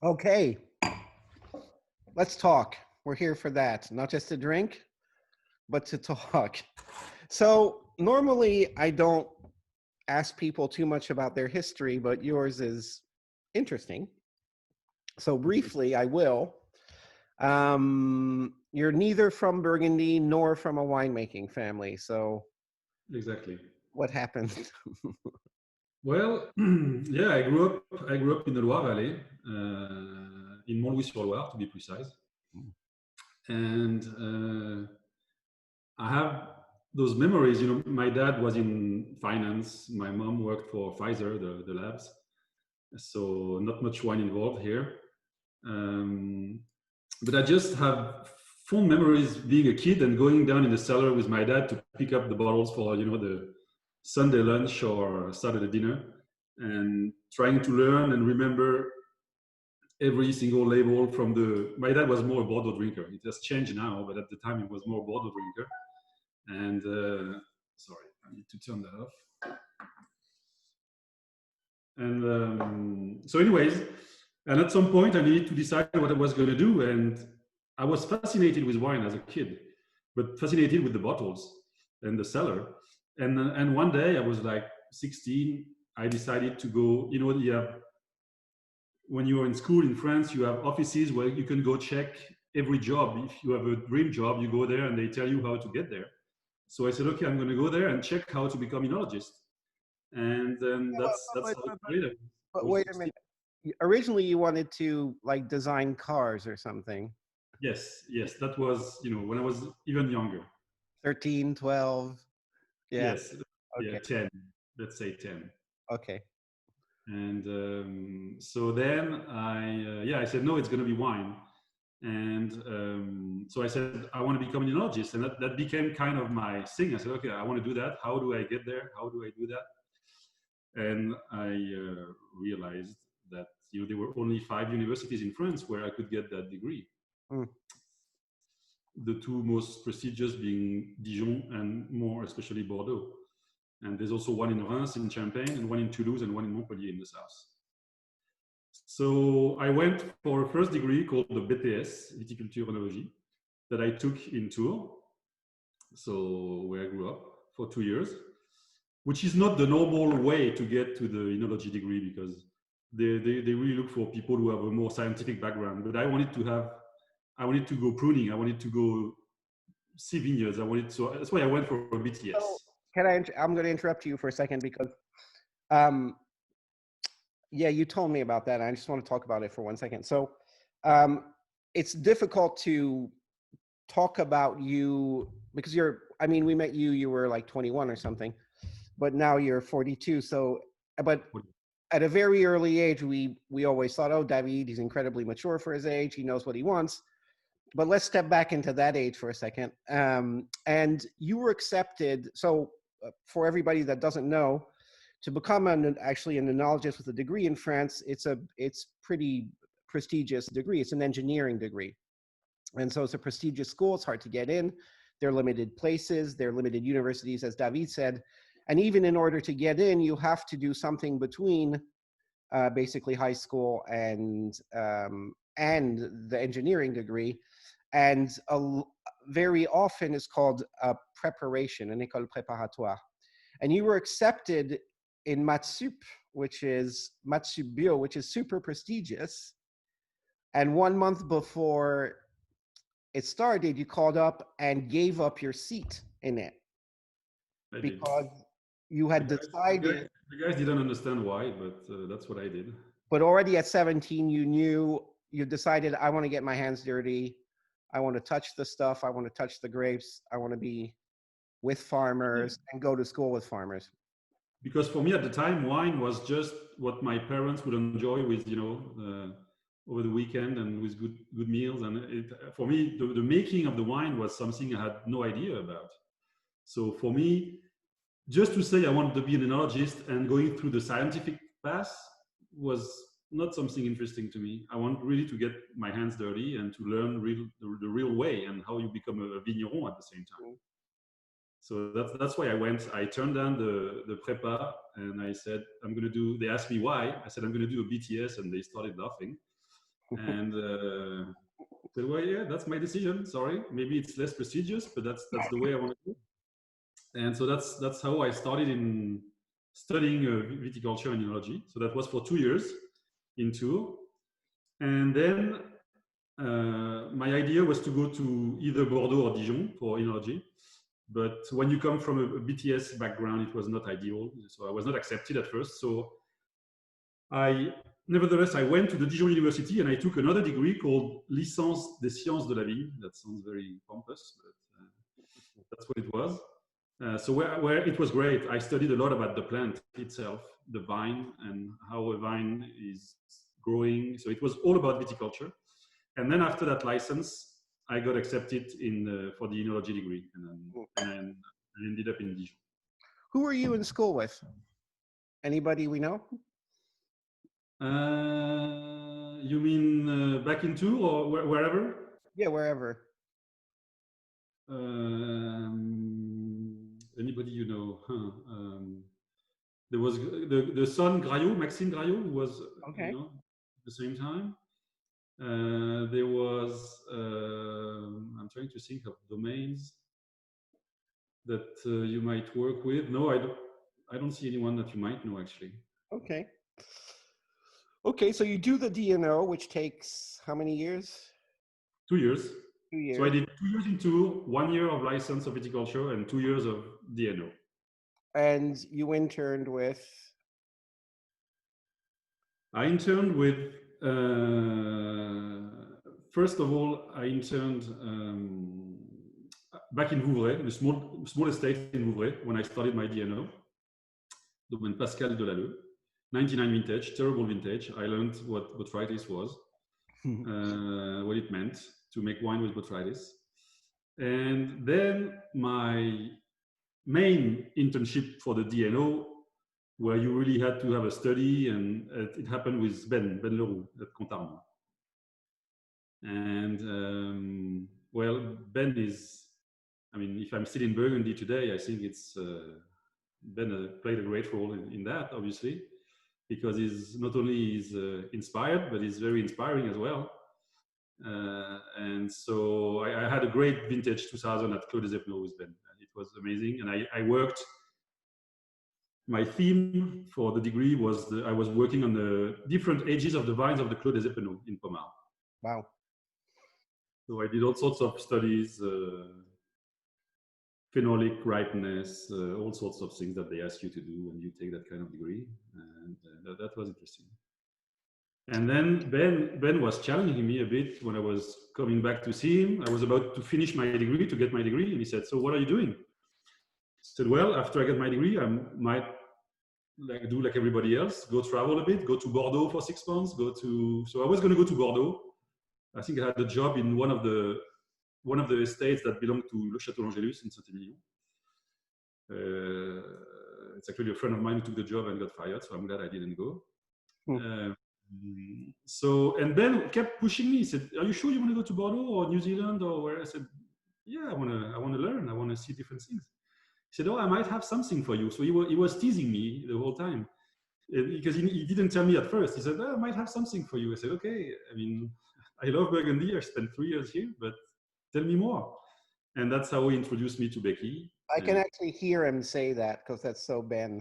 Okay, let's talk. We're here for that, not just to drink, but to talk. So normally I don't ask people too much about their history, but yours is interesting. So briefly, I will. You're neither from Burgundy nor from a winemaking family. So Exactly. what happened? Well, yeah, I grew up in the Loire Valley, in Montlouis-sur-Loire, to be precise. And I have those memories. You know, my dad was in finance. My mom worked for Pfizer, the labs. So not much wine involved here. Um, but I just have fond memories being a kid and going down in the cellar with my dad to pick up the bottles for the Sunday lunch or Saturday dinner, and trying to learn and remember every single label from the. My dad was more a Bordeaux drinker. It has changed now, but at the time he was more a Bordeaux drinker. And sorry, I need to turn that off. And so, anyways, and at some point I needed to decide what I was going to do, and I was fascinated with wine as a kid, but fascinated with the bottles and the cellar. And one day I was like 16. I decided to go. You know, when you are in school in France, you have offices where you can go check every job. If you have a dream job, you go there and they tell you how to get there. So I said, okay, I'm going to go there and check how to become enologist. And then Yeah, that's how it started. I but was wait a 16. minute. Originally, you wanted to like design cars or something. Yes, yes, that was when I was even younger. 13, 12. Yeah. Yes, yeah, Okay. 10. Let's say 10. Okay. And so then I said no, it's going to be wine. And so I said I want to become an enologist, and that became kind of my thing. I said, okay, I want to do that. How do I get there? How do I do that? And I realized that there were only 5 universities in France where I could get that degree. Mm. The two most prestigious being Dijon and more especially Bordeaux. And there's also one in Reims in Champagne, and one in Toulouse, and one in Montpellier in the south. So I went for a first degree called the BTS, Viticulture Enologie, that I took in Tours, so where I grew up for 2 years, which is not the normal way to get to the enology degree, because they really look for people who have a more scientific background. But I wanted to go pruning. I wanted to go see vineyards. So that's why I went for a So BTS. I'm going to interrupt you for a second because, um, yeah, you told me about that. I just want to talk about it for 1 second. So, um, it's difficult to talk about you because I mean, we met you, you were like 21 or something, but now you're 42. So, but at a very early age, we always thought, oh, David, he's incredibly mature for his age. He knows what he wants. But let's step back into that age for a second. And you were accepted. So for everybody that doesn't know, to become actually an enologist with a degree in France, it's pretty prestigious degree. It's an engineering degree. And so it's a prestigious school. It's hard to get in. There are limited places. There are limited universities, as David said. And even in order to get in, you have to do something between basically high school and the engineering degree. And very often is called a preparation, an école préparatoire. And you were accepted in Matsup, which is Matsup Bio, which is super prestigious. And 1 month before it started, you called up and gave up your seat in it I did. because you had decided. The guys didn't understand why, but that's what I did. But already at 17, you decided, I want to get my hands dirty. I want to touch the stuff. I want to touch the grapes. I want to be with farmers and go to school with farmers. Because for me at the time, wine was just what my parents would enjoy with, over the weekend and with good meals. And for me, the making of the wine was something I had no idea about. So for me, just to say I wanted to be an enologist and going through the scientific path was not something interesting to me. I want really to get my hands dirty and to learn the real way and how you become a vigneron at the same time. So that's why I went. I turned down the prepa and I said, I'm going to do, they asked me why. I said, I'm going to do a BTS, and they started laughing. And said, well, yeah, that's my decision. Sorry, maybe it's less prestigious, but that's the way I want to do. And so that's how I started in studying viticulture and enology. So that was for 2 years in Tours. And then my idea was to go to either Bordeaux or Dijon for enology. But when you come from a BTS background, it was not ideal. So I was not accepted at first. So nevertheless, I went to the Dijon University and I took another degree called Licence des Sciences de la Vigne. That sounds very pompous, but that's what it was. So where it was great, I studied a lot about the plant itself, the vine, and how a vine is growing. So it was all about viticulture. And then after that license, I got accepted for the enology degree, and I ended up in Dijon. Who were you in school with? Anybody we know? You mean back in Tours or wherever? Yeah, wherever. Anybody you know? There was the son Graillot, Maxime Graillot, who was okay. at the same time. There was I'm trying to think of domains that you might work with. No, I don't see anyone that you might know actually. Okay. Okay, so you do the DNO, which takes how many years? 2 years. 2 years. So I did 2 years in Tours, 1 year of license of viticulture, and 2 years of DNO. And you interned with? I interned with, first of all, I interned back in Vouvray, the small estate in Vouvray, when I started my DNO, Domaine Pascal de Lalleux, 99 vintage, terrible vintage. I learned what botrytis was, what it meant to make wine with botrytis. And then my main internship for the DNO, where you really had to have a study, and it happened with Ben Leroux at Comte Armand. And well, Ben is, I mean, if I'm still in Burgundy today, I think it's Ben played a great role in that, obviously, because he's not only is inspired, but he's very inspiring as well. And so I had a great vintage 2000 at Clos des Epnots with Ben. It was amazing, and I worked. My theme for the degree was I was working on the different ages of the vines of the Clos des Epnots in Pommard. Wow. So I did all sorts of studies, phenolic ripeness, all sorts of things that they ask you to do when you take that kind of degree, and that was interesting. And then Ben was challenging me a bit when I was coming back to see him. I was about to finish my degree, to get my degree, and he said, "So what are you doing?" I said, "Well, after I get my degree, I might do like everybody else, go travel a bit, go to Bordeaux for 6 months, so I was going to go to Bordeaux. I think I had a job in one of the estates that belonged to Le Château L'Angélus in Saint-Émilion. It's actually a friend of mine who took the job and got fired, so I'm glad I didn't go. And Ben kept pushing me. He said, "Are you sure you want to go to Bordeaux or New Zealand or where?" I said, "Yeah, I want to learn. I want to see different things." He said, "Oh, I might have something for you." So he was teasing me the whole time, because he didn't tell me at first. He said, "Oh, I might have something for you." I said, "Okay. I mean, I love Burgundy. I spent 3 years here, but tell me more." And that's how he introduced me to Becky. I can actually hear him say that, because that's so Ben.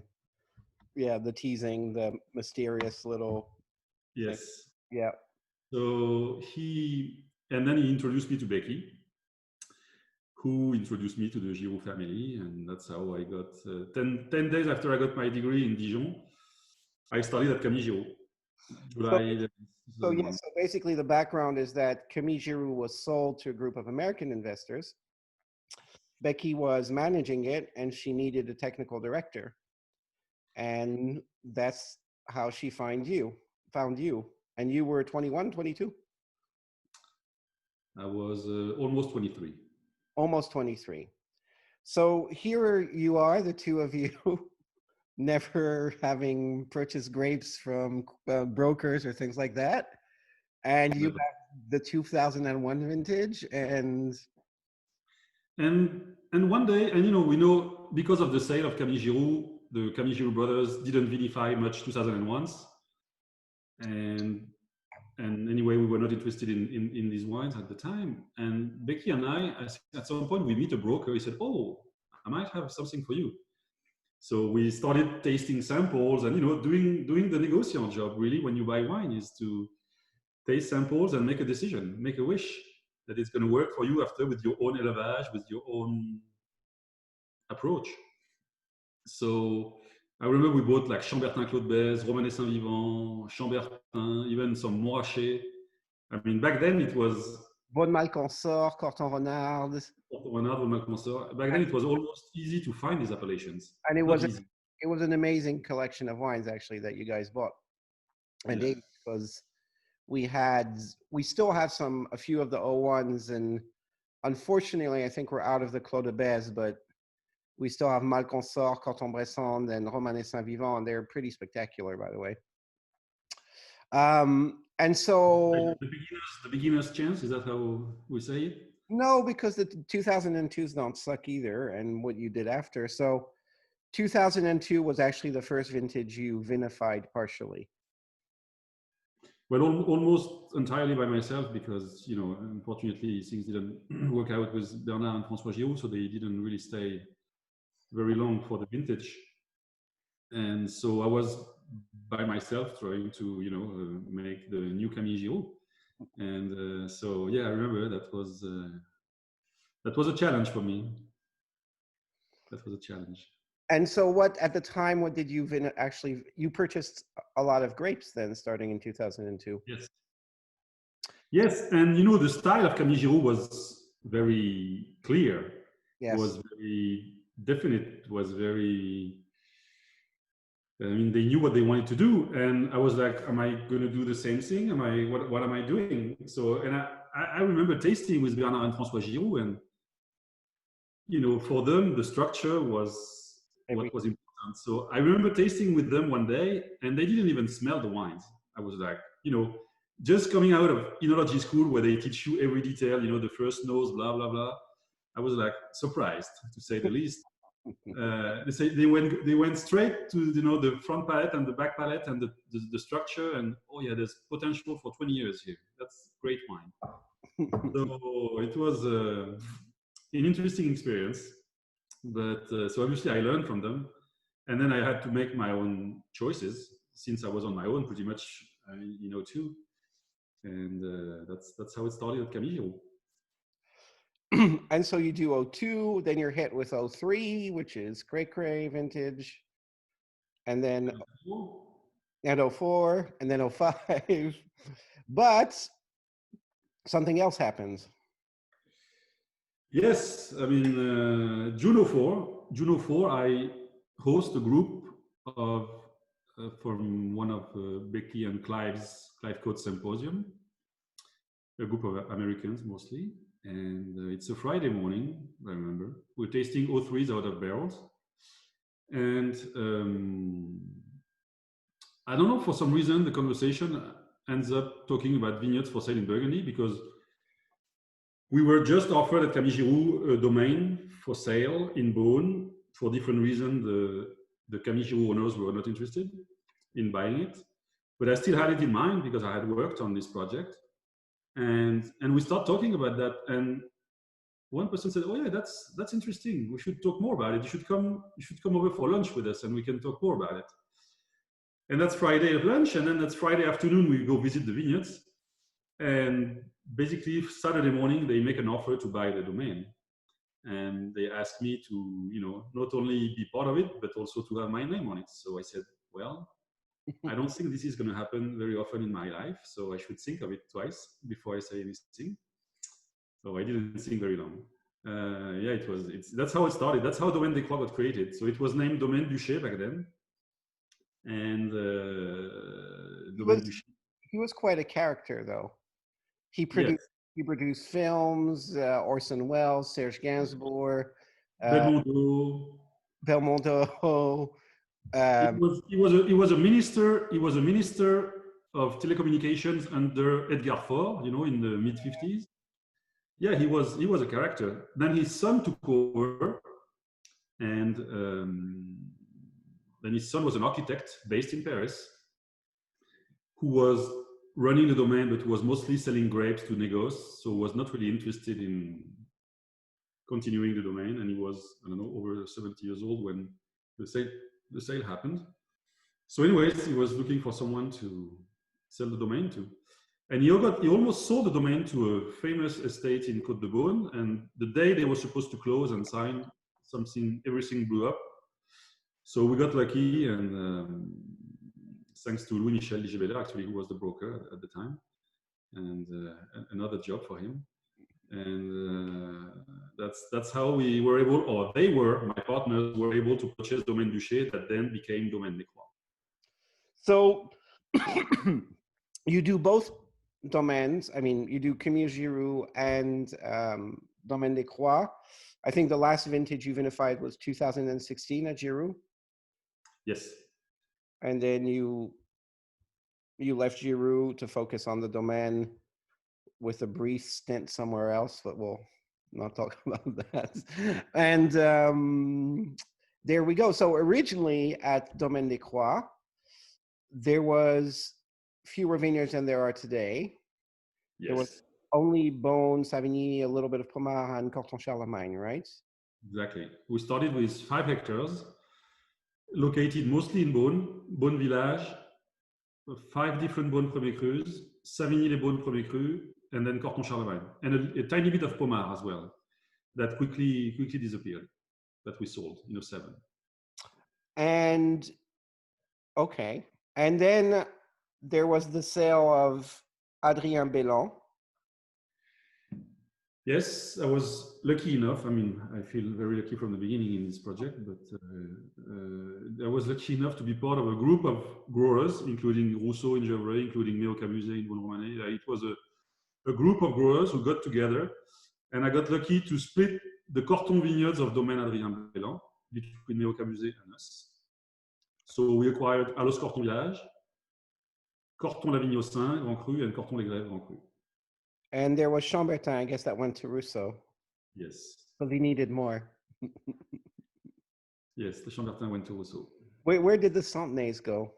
Yeah, the teasing, the mysterious little. Yes. Thing. Yeah. So then he introduced me to Becky, who introduced me to the Giroud family, and that's how I got 10 days after I got my degree in Dijon, I started at Camille Giroud. July. So yes, so basically the background is that Camille Giroud was sold to a group of American investors. Becky was managing it, and she needed a technical director, and that's how she found you. And you were 21, 22? I was almost 23. Almost 23. So here you are, the two of you, never having purchased grapes from brokers or things like that. And you have the 2001 vintage, and one day, and we know because of the sale of Camille Giroud, the Camille Giroud brothers didn't vinify much 2001s. And and anyway, we were not interested in these wines at the time. And Becky and I think at some point we meet a broker. He said, "Oh, I might have something for you." So we started tasting samples, and doing the negociant job. Really, when you buy wine, is to taste samples and make a decision, make a wish that it's going to work for you after with your own élevage, with your own approach. So I remember we bought like Chambertin Claude Bèze, Romanée Saint-Vivant, Chambertin, even some Montrachet. I mean, back then it was Beaune Malconsort, Corton Renard. Renard, Malconsort. Back then it was almost easy to find these appellations. And it Not was easy. it was an amazing collection of wines actually that you guys bought. And Yeah. because we still have a few of the 01s, and unfortunately I think we're out of the Clos de Bèze, but we still have Malconsort, Corton Brisson, and Romanée Saint-Vivant, and they're pretty spectacular, by the way. And so the beginner's chance, is that how we say it? No, because the 2002s don't suck either, and what you did after. So 2002 was actually the first vintage you vinified partially. Well, almost entirely by myself, because unfortunately things didn't work out with Bernard and François Giroud, so they didn't really stay very long for the vintage. And so I was by myself trying to make the new Camille Giroud. And so yeah, I remember that was a challenge for me. That was a challenge. And so what did you actually, you purchased a lot of grapes then starting in 2002? Yes, and the style of Camille Giroud was very clear. Yes. Was very definite, was very, I mean, they knew what they wanted to do, and I was like, am I going to do the same thing? What am I doing? So, and I remember tasting with Bernard and François Giroud, and for them the structure was what was important. So I remember tasting with them one day, and they didn't even smell the wines. I was like, just coming out of enology school where they teach you every detail, the first nose, blah blah blah. I was like surprised, to say the least. They went straight to the front palate and the back palate and the structure, and oh yeah, there's potential for 20 years here. That's great wine. So it was an interesting experience, but so obviously I learned from them, and then I had to make my own choices since I was on my own pretty much, too, and that's how it started at Camille. And so you do 02, then you're hit with 03, which is cray vintage, and then and 04, and then 05. But something else happens. Yes, I mean, June 04, I host a group of from one of Becky and Clive Coates symposium, a group of Americans mostly. And it's a Friday morning, I remember. We're tasting 03s out of barrels. And I don't know, for some reason, the conversation ends up talking about vineyards for sale in Burgundy, because we were just offered at Camille Giroud a domain for sale in Beaune. For different reasons, the Camille Giroud owners were not interested in buying it. But I still had it in mind because I had worked on this project. And we start talking about that, and one person said, "Oh yeah, that's interesting. We should talk more about it. You should come over for lunch with us, and we can talk more about it." And that's Friday at lunch, and then that's Friday afternoon we go visit the vineyards, and basically Saturday morning they make an offer to buy the domain, and they ask me to not only be part of it but also to have my name on it. So I said, well, I don't think this is going to happen very often in my life, so I should think of it twice before I say anything. So I didn't think very long. Yeah, that's how it started. That's how Domaine Croix got created. So it was named Domaine Duché back then. And he was quite a character, though. He produced films, Orson Welles, Serge Gainsbourg, Belmondo. He was a minister. He was a minister of telecommunications under Edgar Faure, in the mid-50s. Yeah, he was a character. Then his son took over, and then his son was an architect based in Paris, who was running the domain, but was mostly selling grapes to negos, so was not really interested in continuing the domain. And he was, I don't know, over 70 years old when the sale happened. So anyways, he was looking for someone to sell the domain to. And he almost sold the domain to a famous estate in Côte de Beaune. And the day they were supposed to close and sign something, everything blew up. So we got lucky, and thanks to Louis Michel Ligébelair, actually, who was the broker at the time, and another job for him. And that's how we were able, or they were, my partners were able to purchase Domaine Duché, that then became Domaine des Croix. So you do both domains. I mean, you do Camille Giroud and Domaine des Croix. I think the last vintage you vinified was 2016 at Giroud. Yes. And then you left Giroud to focus on the Domaine with a brief stint somewhere else, but we'll not talk about that. And there we go. So originally at Domaine des Croix, there was fewer vineyards than there are today. Yes. There was only Beaune, Savigny, a little bit of Pommard, and Corton-Charlemagne, right? Exactly. We started with 5 hectares, located mostly in Beaune village, 5 different Beaune Premier Crus, Savigny-les-Beaune Premier Cru, and then Corton-Charlemagne, and a tiny bit of Pommard as well, that quickly disappeared, that we sold in 2007. And okay, and then there was the sale of Adrien Bellon. Yes, I was lucky enough. I mean, I feel very lucky from the beginning in this project, but I was lucky enough to be part of a group of growers, including Rousseau in Gevrey, including Méo Camuset in Beaune-Romanée. It was a group of growers who got together, and I got lucky to split the Corton vineyards of Domaine Adrien Bellon between Méo Camuset and us. So we acquired Alos Corton Village, Corton Lavigny au Sein, Grand Cru, and Corton Les Grèves, Grand Cru. And there was Chambertin, I guess, that went to Rousseau. Yes. Because he needed more. Yes, the Chambertin went to Rousseau. Where did the Centenays go?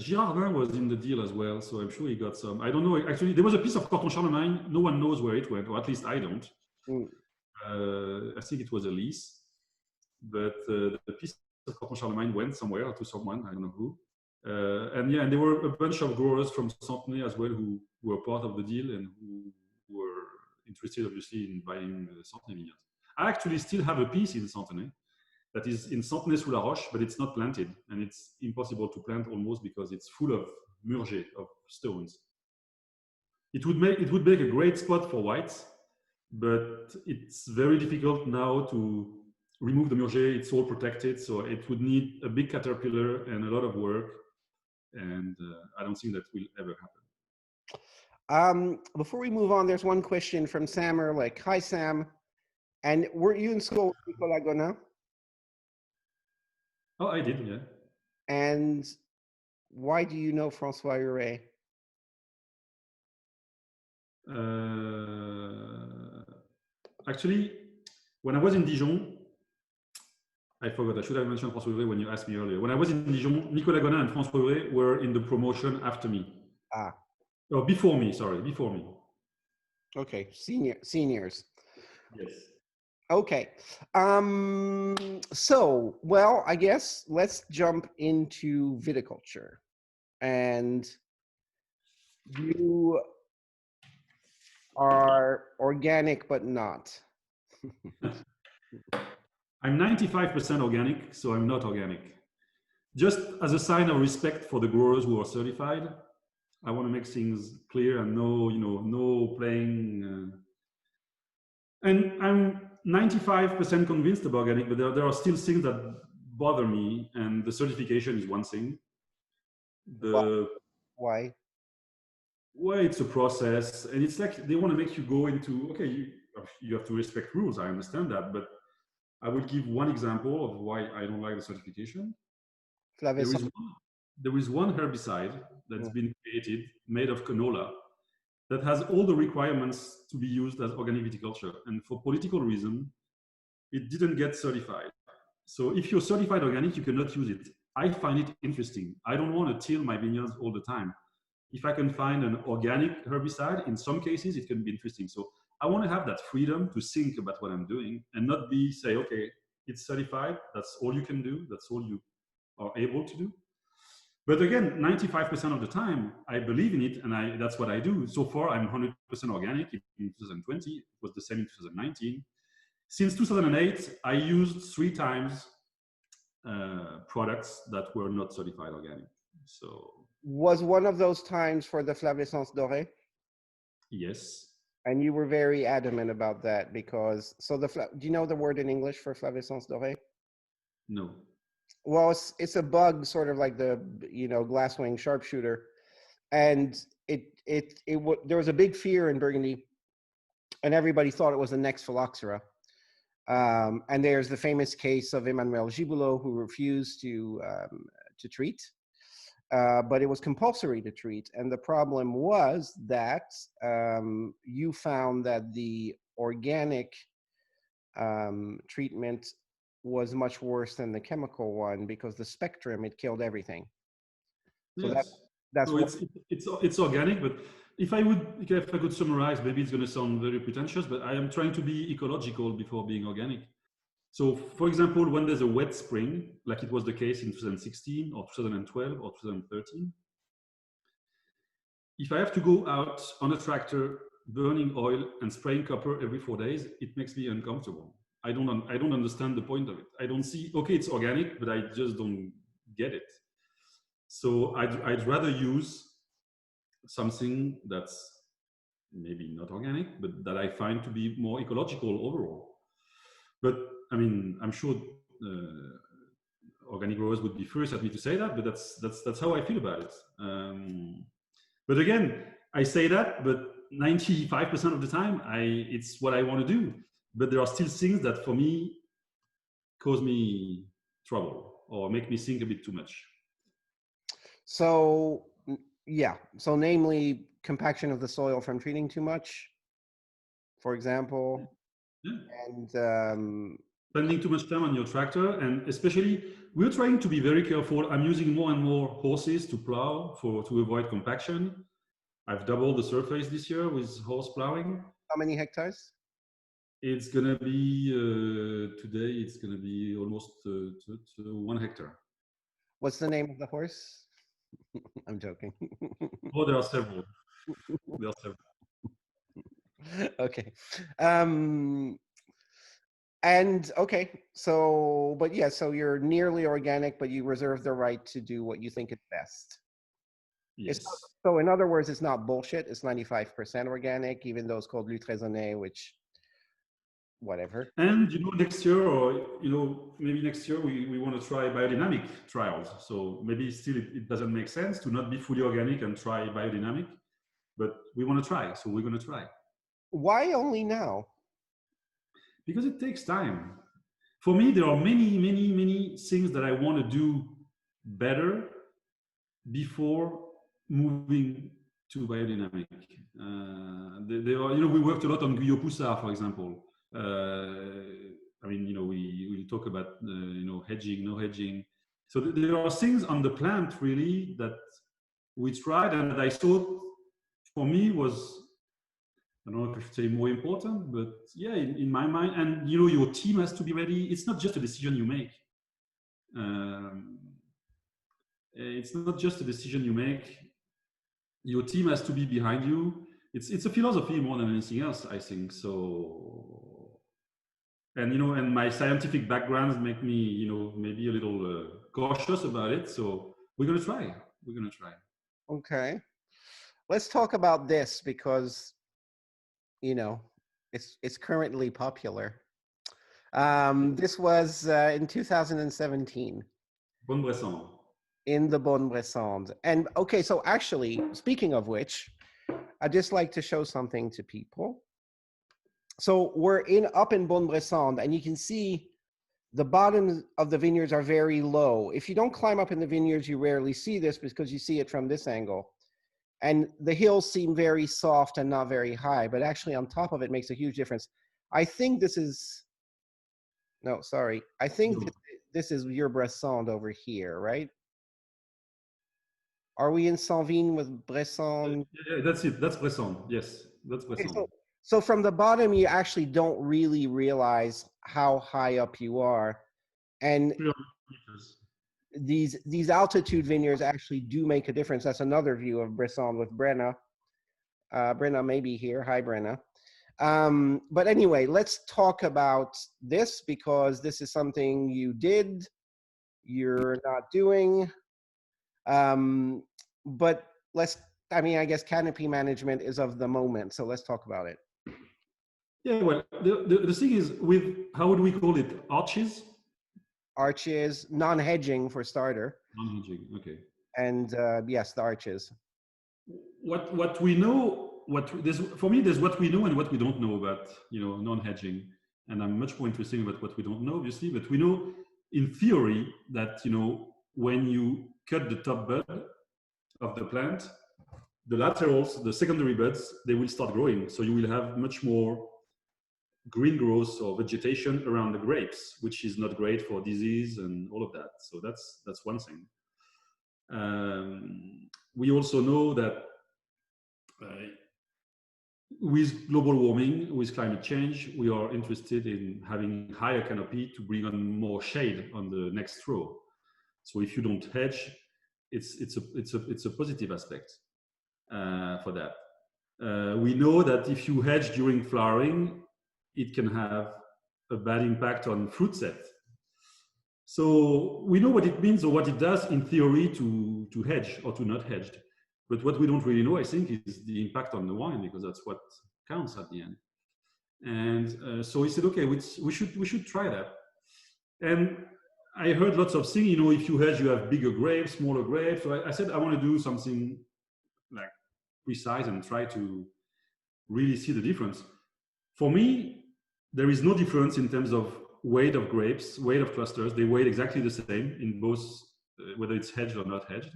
Girardin was in the deal as well, so I'm sure he got some. I don't know. Actually, there was a piece of Corton Charlemagne. No one knows where it went, or at least I don't. I think it was a lease, but the piece of Corton Charlemagne went somewhere to someone. I don't know who. And yeah, and there were a bunch of growers from Centenay as well who were part of the deal and who were interested, obviously, in buying Centenay vineyards. I actually still have a piece in Centenay that is in Centenay-sous-la-Roche, but it's not planted, and it's impossible to plant almost because it's full of murgé, of stones. It would make a great spot for whites, but it's very difficult now to remove the murgé. It's all protected, so it would need a big caterpillar and a lot of work, and I don't think that will ever happen. Before we move on, there's one question from Sam, like, hi Sam, and were you in school with Nicolas Gonin? Oh, I did, yeah. And why do you know François Huret? Actually, when I was in Dijon, I forgot, I should have mentioned François Huret when you asked me earlier. When I was in Dijon, Nicolas Gonin and François Huret were in the promotion after me. Ah. Oh, before me, sorry, before me. Okay, seniors. Yes. Okay. So, well, I guess let's jump into viticulture. And you are organic, but not. I'm 95% organic, so I'm not organic. Just as a sign of respect for the growers who are certified, I want to make things clear and no playing. And I'm 95% convinced about organic, but there are still things that bother me, and the certification is one thing. Why? Well, it's a process, and it's like they want to make you go into, okay, you have to respect rules, I understand that, but I will give one example of why I don't like the certification. There is one herbicide that's been created, made of canola, that has all the requirements to be used as organic viticulture. And for political reason, it didn't get certified. So if you're certified organic, you cannot use it. I find it interesting. I don't want to till my vineyards all the time. If I can find an organic herbicide, in some cases, it can be interesting. So I want to have that freedom to think about what I'm doing and not say, okay, it's certified. That's all you can do. That's all you are able to do. But again, 95% of the time, I believe in it, and that's what I do. So far, I'm 100% organic in 2020. It was the same in 2019. Since 2008, I used 3 times products that were not certified organic. So was one of those times for the Flavescence Dorée? yes. And you were very adamant about that because, so do you know the word in English for Flavescence Dorée? No. Well, it's a bug, sort of like the, glasswing sharpshooter. And there was a big fear in Burgundy, and everybody thought it was the next phylloxera. And there's the famous case of Emmanuel Giroud, who refused to treat, but it was compulsory to treat. And the problem was that you found that the organic treatment was much worse than the chemical one because the spectrum, it killed everything. So yes. that's so it's organic, but if I could summarize, maybe it's going to sound very pretentious, but I am trying to be ecological before being organic. So, for example, when there's a wet spring, like it was the case in 2016 or 2012 or 2013, if I have to go out on a tractor burning oil and spraying copper every 4 days, it makes me uncomfortable. I don't understand the point of it. I don't see, okay, it's organic, but I just don't get it. So I'd rather use something that's maybe not organic, but that I find to be more ecological overall. But I mean, I'm sure organic growers would be furious at me to say that, but that's how I feel about it. But again, I say that, but 95% of the time, it's what I want to do. But there are still things that, for me, cause me trouble or make me think a bit too much. So, yeah. So, namely, compaction of the soil from treating too much, for example, and spending too much time on your tractor, and especially we're trying to be very careful. I'm using more and more horses to plow to avoid compaction. I've doubled the surface this year with horse plowing. How many hectares? It's gonna be today. It's gonna be almost 1 hectare. What's the name of the horse? I'm joking. Oh, there are several. Okay. And okay, so, but yeah, so you're nearly organic, but you reserve the right to do what you think is best. Yes. So in other words, it's not bullshit. It's 95% organic, even though it's called Lutte Raisonnée, which, whatever. And next year, or maybe next year, we want to try biodynamic trials. So maybe still it doesn't make sense to not be fully organic and try biodynamic, but we want to try. So we're going to try. Why only now? Because it takes time. For me, there are many things that I want to do better before moving to biodynamic. There are, we worked a lot on Guyot Poussard, for example. I mean, we talk about, hedging, no hedging. So there are things on the plant really that we tried and that I thought for me was, I don't know if I should say more important, but yeah, in my mind, and your team has to be ready. It's not just a decision you make. It's not just a decision you make. Your team has to be behind you. It's a philosophy more than anything else, I think. So, and and my scientific backgrounds make me, maybe a little cautious about it. So we're gonna try. Okay, let's talk about this because, it's currently popular. This was in 2017. Bonne Brisson. In the Bonne Brisson. And okay, so actually, speaking of which, I'd just like to show something to people. So we're up in Bonne Brisson, and you can see the bottoms of the vineyards are very low. If you don't climb up in the vineyards, you rarely see this because you see it from this angle. And the hills seem very soft and not very high, but actually on top of it makes a huge difference. I think this is, no, sorry. I think this is your Brisson over here, right? Are we in Saint-Vin with Brisson? Yeah, that's it. That's Brisson. Yes, that's Okay, Brisson. so from the bottom, you actually don't really realize how high up you are. And 300 meters. these altitude vineyards actually do make a difference. That's another view of Brisson with Brenna. Brenna may be here. Hi, Brenna. But anyway, let's talk about this because this is something you did, you're not doing. But I guess canopy management is of the moment. So let's talk about it. Yeah, well, the thing is with, how would we call it? Arches? Arches, non-hedging for starter. Non-hedging, okay. And yes, the arches. What we know, for me, there's what we know and what we don't know about, non-hedging. And I'm much more interested about what we don't know, obviously, but we know in theory that, when you cut the top bud of the plant, the laterals, the secondary buds, they will start growing. So you will have much more green growth or vegetation around the grapes, which is not great for disease and all of that. So that's one thing. We also know that with global warming, with climate change, we are interested in having higher canopy to bring on more shade on the next row. So if you don't hedge, it's a positive aspect for that. We know that if you hedge during flowering, it can have a bad impact on fruit set. So we know what it means or what it does in theory to hedge or to not hedge. But what we don't really know, I think, is the impact on the wine, because that's what counts at the end. And so we said, okay, we should try that. And I heard lots of things, if you hedge, you have bigger grapes, smaller grapes. So I said, I want to do something like precise and try to really see the difference. For me, there is no difference in terms of weight of grapes, weight of clusters. They weigh exactly the same in both, whether it's hedged or not hedged.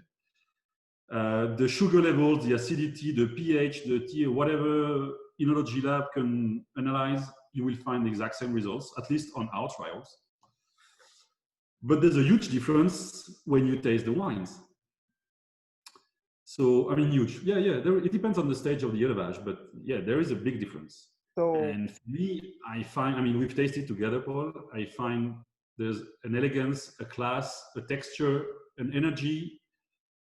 The sugar levels, the acidity, the pH, the T, whatever enology lab can analyze, you will find the exact same results, at least on our trials. But there's a huge difference when you taste the wines. So, I mean, huge. Yeah. It depends on the stage of the élevage, but yeah, there is a big difference. So, and for me, we've tasted together, Paul. I find there's an elegance, a class, a texture, an energy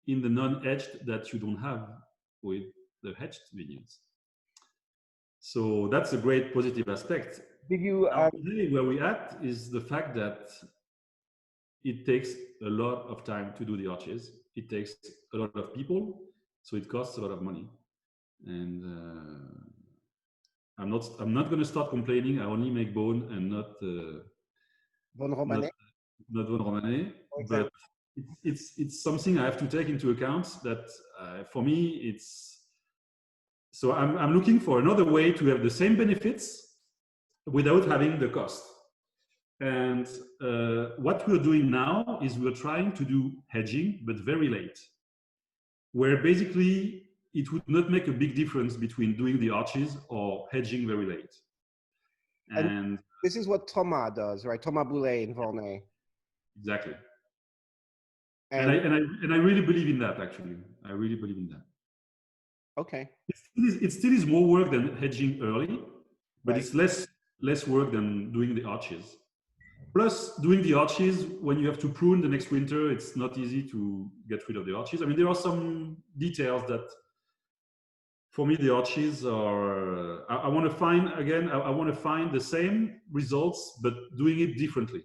in the non-hedged that you don't have with the hedged vineyards. So that's a great positive aspect. Did you? Today, where we at is the fact that it takes a lot of time to do the arches. It takes a lot of people, so it costs a lot of money. And I'm not going to start complaining. I only make Beaune and not Beaune Romanée. Not Beaune Romanée, but it's something I have to take into account. That for me, it's so I'm looking for another way to have the same benefits without having the cost. And what we're doing now is we're trying to do hedging, but very late, where basically it would not make a big difference between doing the arches or hedging very late. And this is what Thomas does, right? Thomas Boulet in Volnay. Exactly. And I really believe in that, actually. I really believe in that. Okay. It still is more work than hedging early, but it's less work than doing the arches. Plus, doing the arches, when you have to prune the next winter, it's not easy to get rid of the arches. I mean, there are some details that, for me, the arches are, I want to find, again, I want to find the same results, but doing it differently.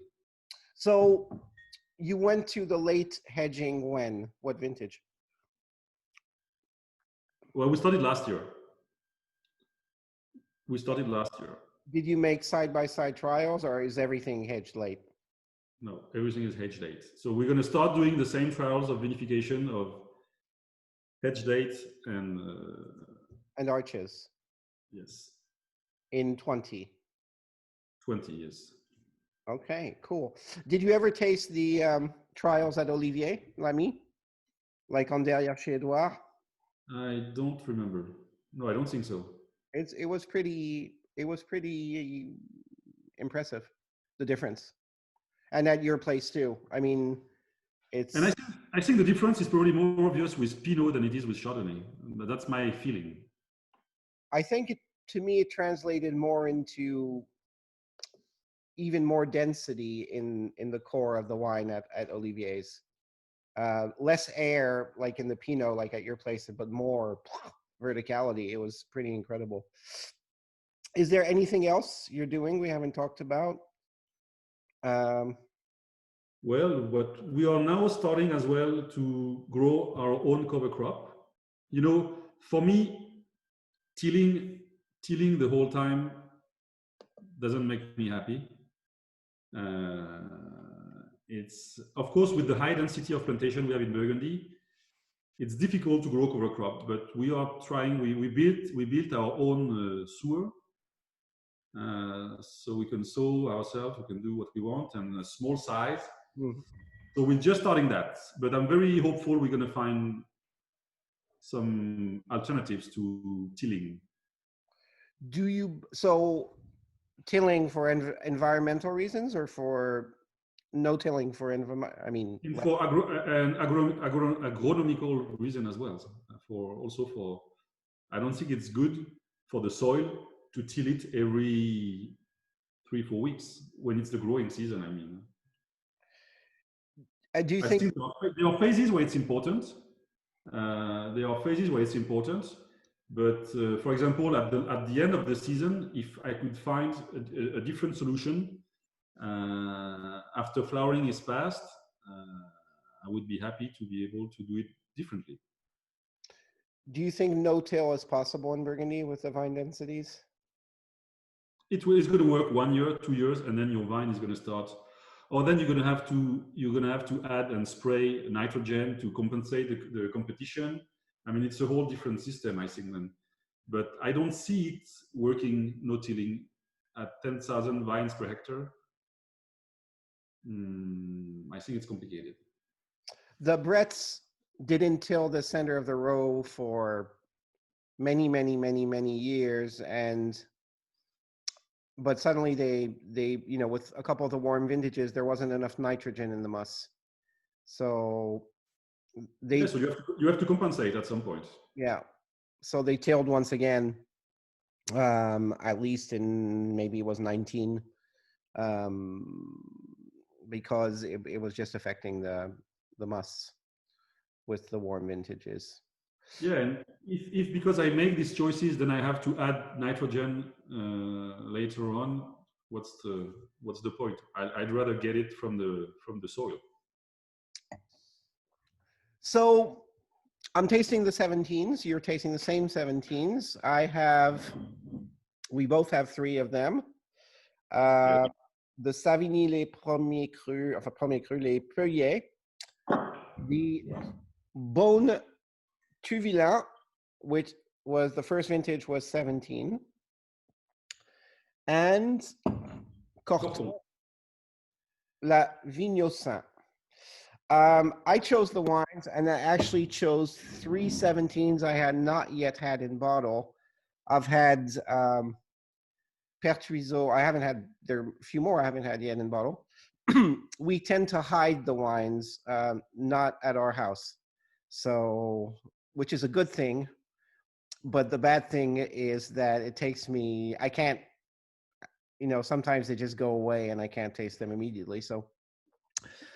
So you went to the late hedging when? What vintage? Well, we started last year. Did you make side-by-side trials, or is everything hedged late? No, everything is hedged late. So we're going to start doing the same trials of vinification of hedged late and arches. Yes. In 20. 20, yes. Okay, cool. Did you ever taste the trials at Olivier Lamy, like on Derrière chez Edouard? I don't remember. No, I don't think so. It was pretty impressive, the difference. And at your place too. I mean, And it's, I think the difference is probably more obvious with Pinot than it is with Chardonnay. But that's my feeling. I think to me, it translated more into even more density in the core of the wine at Olivier's. Less air, like in the Pinot, like at your place, but more verticality. It was pretty incredible. Is there anything else you're doing we haven't talked about? Well, but we are now starting as well to grow our own cover crop. You know, for me, tilling the whole time doesn't make me happy. It's, of course, with the high density of plantation we have in Burgundy, it's difficult to grow cover crop, but we are trying. We built our own sewer, so we can sow ourselves. We can do what we want, and a small size. Mm. So we're just starting that, but I'm very hopeful we're going to find some alternatives to tilling. Do you, so tilling for environmental reasons or for no tilling for I mean, For agronomical reason as well. For also for, I don't think it's good for the soil to till it every 3-4 weeks when it's the growing season. I mean, do you I think think there are phases where it's important. There are phases where it's important, but for example, at the end of the season, if I could find a different solution after flowering is passed, I would be happy to be able to do it differently. do you think no-till is possible in Burgundy with the vine densities? It's going to work 1 year, 2 years, and then your vine is going to start. Or then you're going to have to add and spray nitrogen to compensate the competition. I mean, it's a whole different system, I think. Then, but I don't see it working no-tilling at 10,000 vines per hectare. I think it's complicated. The Bretts didn't till the center of the row for many years, but suddenly they you know, with a couple of the warm vintages, there wasn't enough nitrogen in the muss, so they, yeah, so you have to compensate at some point. yeah, so they tilled once again, at least in maybe it was 19, because it was just affecting the muss with the warm vintages. Yeah, and if because I make these choices, then I have to add nitrogen later on. What's the point? I'd rather get it from the soil. So I'm tasting the 17s. You're tasting the same 17s. We both have 3 of them. The Savigny les premiers crus, enfin premiers crus, les Feuillets, the Beaune Tuvillain, which was the first vintage, was 17, and Corton, la Vignosin. I chose the wines, and I actually chose 3 17s I had not yet had in bottle. I've had Pertuiseau. I haven't had, there are a few more I haven't had yet in bottle. We tend to hide the wines, not at our house, so, which is a good thing. But the bad thing is that it takes me, I can't, you know, sometimes they just go away and I can't taste them immediately. So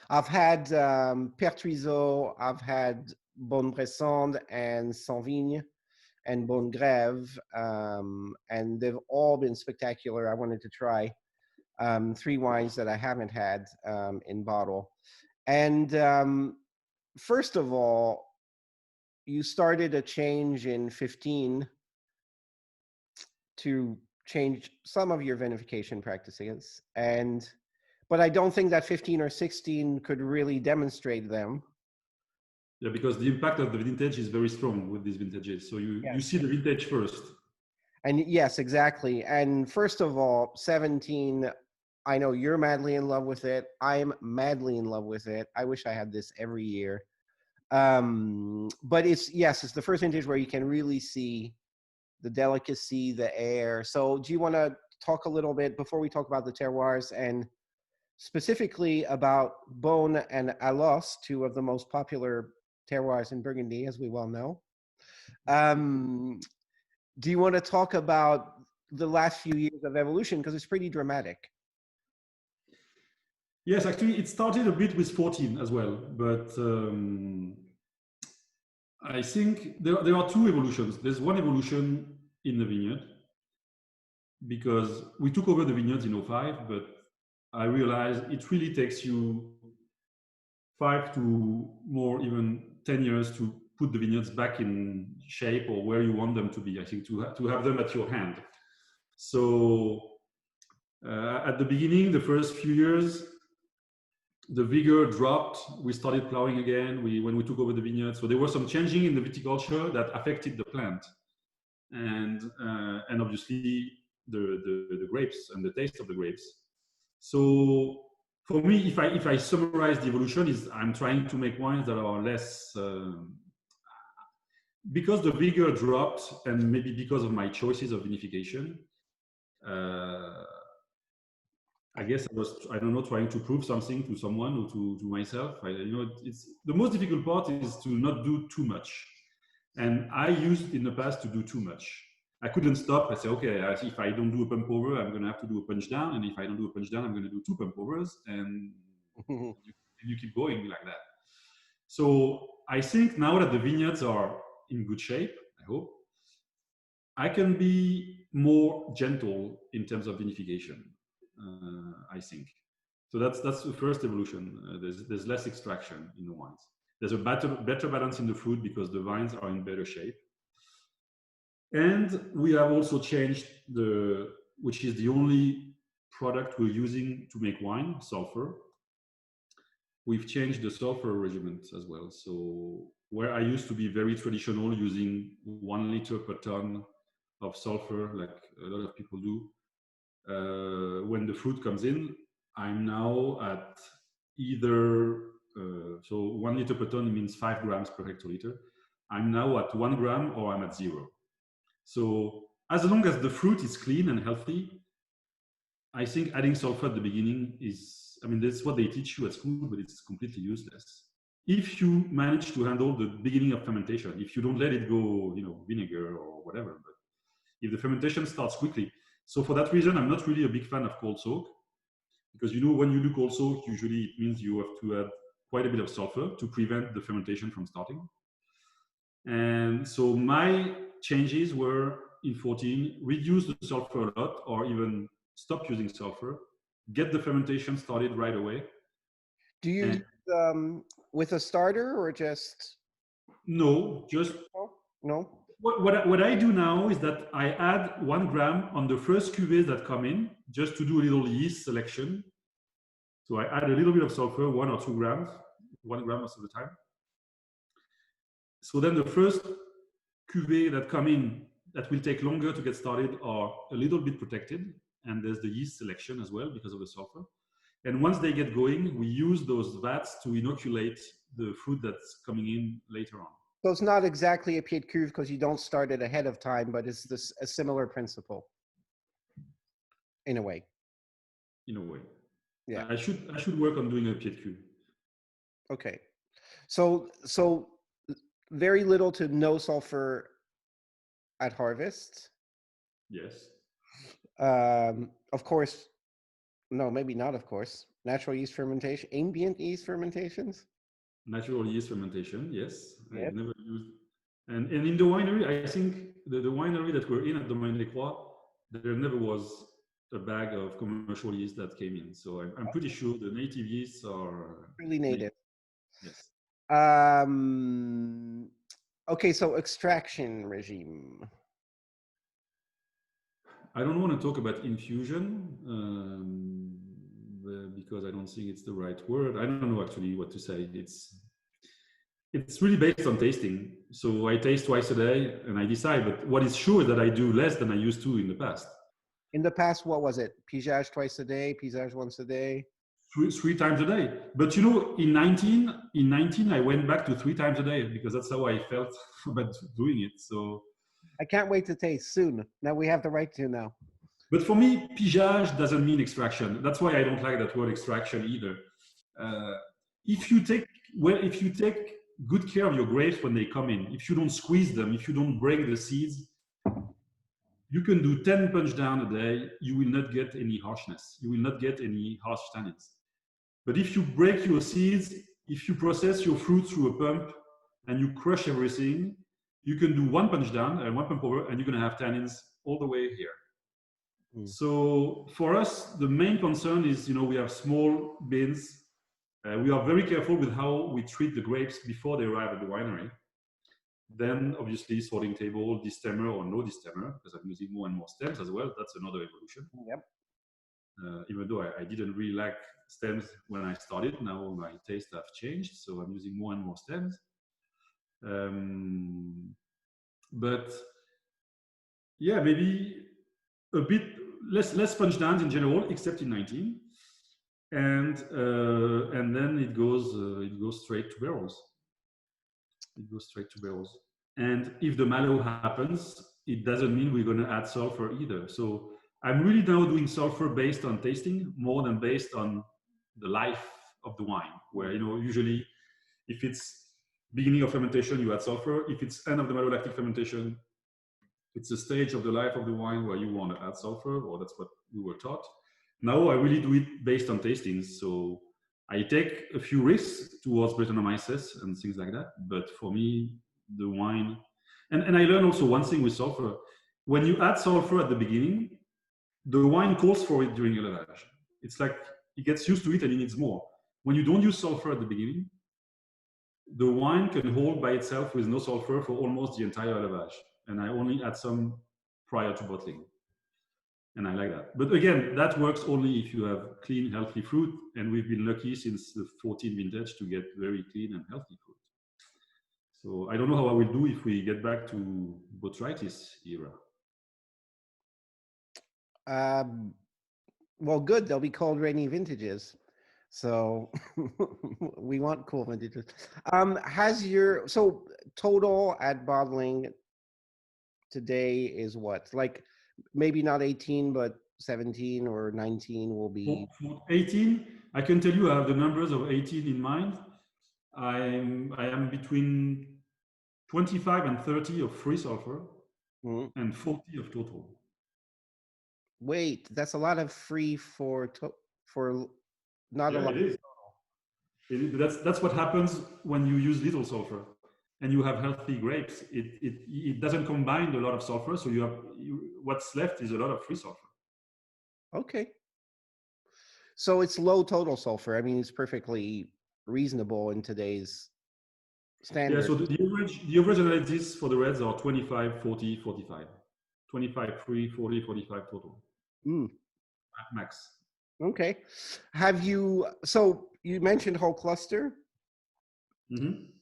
I've had Pertuiseau, I've had Brisson and Saint-Vigne and Beaune Grève, and they've all been spectacular. I wanted to try 3 wines that I haven't had in bottle. And first of all, you started a change in 15 to change some of your vinification practices, but I don't think that 15 or 16 could really demonstrate them. Yeah, because the impact of the vintage is very strong with these vintages. So you see the vintage first. And yes, exactly. And first of all, 17, I know you're madly in love with it. I'm madly in love with it. I wish I had this every year. But it's the first vintage where you can really see the delicacy, the air. So do you want to talk a little bit before we talk about the terroirs and specifically about Beaune and Alos, two of the most popular terroirs in Burgundy, as we well know. Do you want to talk about the last few years of evolution? Because it's pretty dramatic. Yes, actually, it started a bit with 14 as well, but I think there are two evolutions. There's one evolution in the vineyard, because we took over the vineyards in 05, but I realized it really takes you 5 to more, even 10 years to put the vineyards back in shape or where you want them to be, I think, to have them at your hand. So at the beginning, the first few years, the vigor dropped. We started plowing again when we took over the vineyard. So there was some changing in the viticulture that affected the plant, and obviously the grapes and the taste of the grapes. So for me, if I summarize the evolution, is I'm trying to make wines that are less because the vigor dropped, and maybe because of my choices of vinification. I guess I don't know, trying to prove something to someone or to myself. It's the most difficult part is to not do too much. And I used in the past to do too much. I couldn't stop. I say, okay, if I don't do a pump over, I'm going to have to do a punch down. And if I don't do a punch down, I'm going to do 2 pump overs. And you keep going like that. So I think now that the vineyards are in good shape, I hope, I can be more gentle in terms of vinification. I think so. That's the first evolution. There's less extraction in the wines. There's a better balance in the fruit because the vines are in better shape. And we have also changed which is the only product we're using to make wine, sulfur. We've changed the sulfur regimen as well. So where I used to be very traditional, using 1 liter per ton of sulfur, like a lot of people do, when the fruit comes in, I'm now at either, so 1 liter per ton means 5 grams per hectoliter. I'm now at 1 gram or I'm at 0. So as long as the fruit is clean and healthy, I think adding sulfur at the beginning is, that's what they teach you at school, but it's completely useless. If you manage to handle the beginning of fermentation, if you don't let it go, vinegar or whatever, but if the fermentation starts quickly. So for that reason, I'm not really a big fan of cold soak, because when you do cold soak, usually it means you have to add quite a bit of sulfur to prevent the fermentation from starting. And so my changes were in 14, reduce the sulfur a lot, or even stop using sulfur, get the fermentation started right away. Do you use with a starter or just? No, just no. What I do now is that I add 1 gram on the first cuvées that come in, just to do a little yeast selection. So I add a little bit of sulfur, 1 or 2 grams, 1 gram most of the time. So then the first cuvées that come in that will take longer to get started are a little bit protected, and there's the yeast selection as well because of the sulfur. And once they get going, we use those vats to inoculate the fruit that's coming in later on. So it's not exactly a pied cuve because you don't start it ahead of time, but it's a similar principle, in a way. In a way, yeah. I should work on doing a pied cuve. Okay, so very little to no sulfur at harvest. Yes. Of course, no, maybe not. Of course, natural yeast fermentation, ambient yeast fermentations. Natural yeast fermentation, yes. Yep. I've never used, and in the winery, I think the winery that we're in at Domaine Croix, there never was a bag of commercial yeast that came in. So I'm pretty sure the native yeasts are really native. Yes. Okay, so extraction regime. I don't want to talk about infusion because I don't think it's the right word. I don't know actually what to say. It's really based on tasting. So I taste twice a day and I decide, but what is sure is that I do less than I used to in the past. In the past, what was it? Pigeage twice a day, pigeage once a day? Three times a day. But in 19, I went back to 3 times a day because that's how I felt about doing it. So I can't wait to taste soon. Now we have the right to now. But for me, pigeage doesn't mean extraction. That's why I don't like that word extraction either. If you take good care of your grapes when they come in, if you don't squeeze them, if you don't break the seeds, you can do 10 punch down a day. You will not get any harshness. You will not get any harsh tannins. But if you break your seeds, if you process your fruit through a pump and you crush everything, you can do 1 punch down and 1 pump over, and you're going to have tannins all the way here. So for us, the main concern is, we have small bins. We are very careful with how we treat the grapes before they arrive at the winery. Then obviously sorting table, destemmer or no destemmer, because I'm using more and more stems as well. That's another evolution. Yep. Even though I didn't really like stems when I started, now my tastes have changed, so I'm using more and more stems. But yeah, maybe a bit less punch downs in general, except in 19, and then it goes straight to barrels. It goes straight to barrels. And if the malo happens, it doesn't mean we're going to add sulfur either. So I'm really now doing sulfur based on tasting more than based on the life of the wine, where, usually if it's beginning of fermentation, you add sulfur. If it's end of the malolactic fermentation, it's a stage of the life of the wine where you want to add sulfur, or that's what we were taught. Now I really do it based on tastings. So I take a few risks towards Brettanomyces and things like that. But for me, the wine, and I learned also one thing with sulfur. When you add sulfur at the beginning, the wine calls for it during élevage. It's like it gets used to it and it needs more. When you don't use sulfur at the beginning, the wine can hold by itself with no sulfur for almost the entire élevage. And I only add some prior to bottling. And I like that. But again, that works only if you have clean, healthy fruit. And we've been lucky since the 14 vintage to get very clean and healthy fruit. So I don't know how I will do if we get back to botrytis era. Well, good. They'll be called rainy vintages. So we want cool vintages. So total at bottling today is what? Like maybe not 18, but 17 or 19 will be. For 18, I can tell you I have the numbers of 18 in mind. I am between 25 and 30 of free sulfur and 40 of total. Wait, that's a lot of free for not a lot. It is. That's what happens when you use little sulfur and you have healthy grapes. It doesn't combine a lot of sulfur, so what's left is a lot of free sulfur. Okay. So it's low total sulfur. I mean, it's perfectly reasonable in today's standard. Yeah, so the average analysis for the reds are 25, 40, 45. 25 free, 40, 45 total. Max. Okay. So you mentioned whole cluster.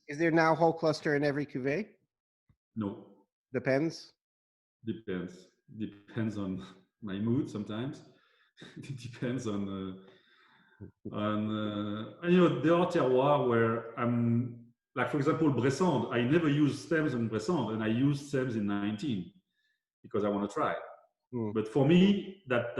Is there now whole cluster in every cuvee? No. Depends? Depends on my mood sometimes. It depends on there are terroirs where I'm, like for example, Brisson, I never use stems in Brisson, and I use stems in 19 because I want to try. But for me, that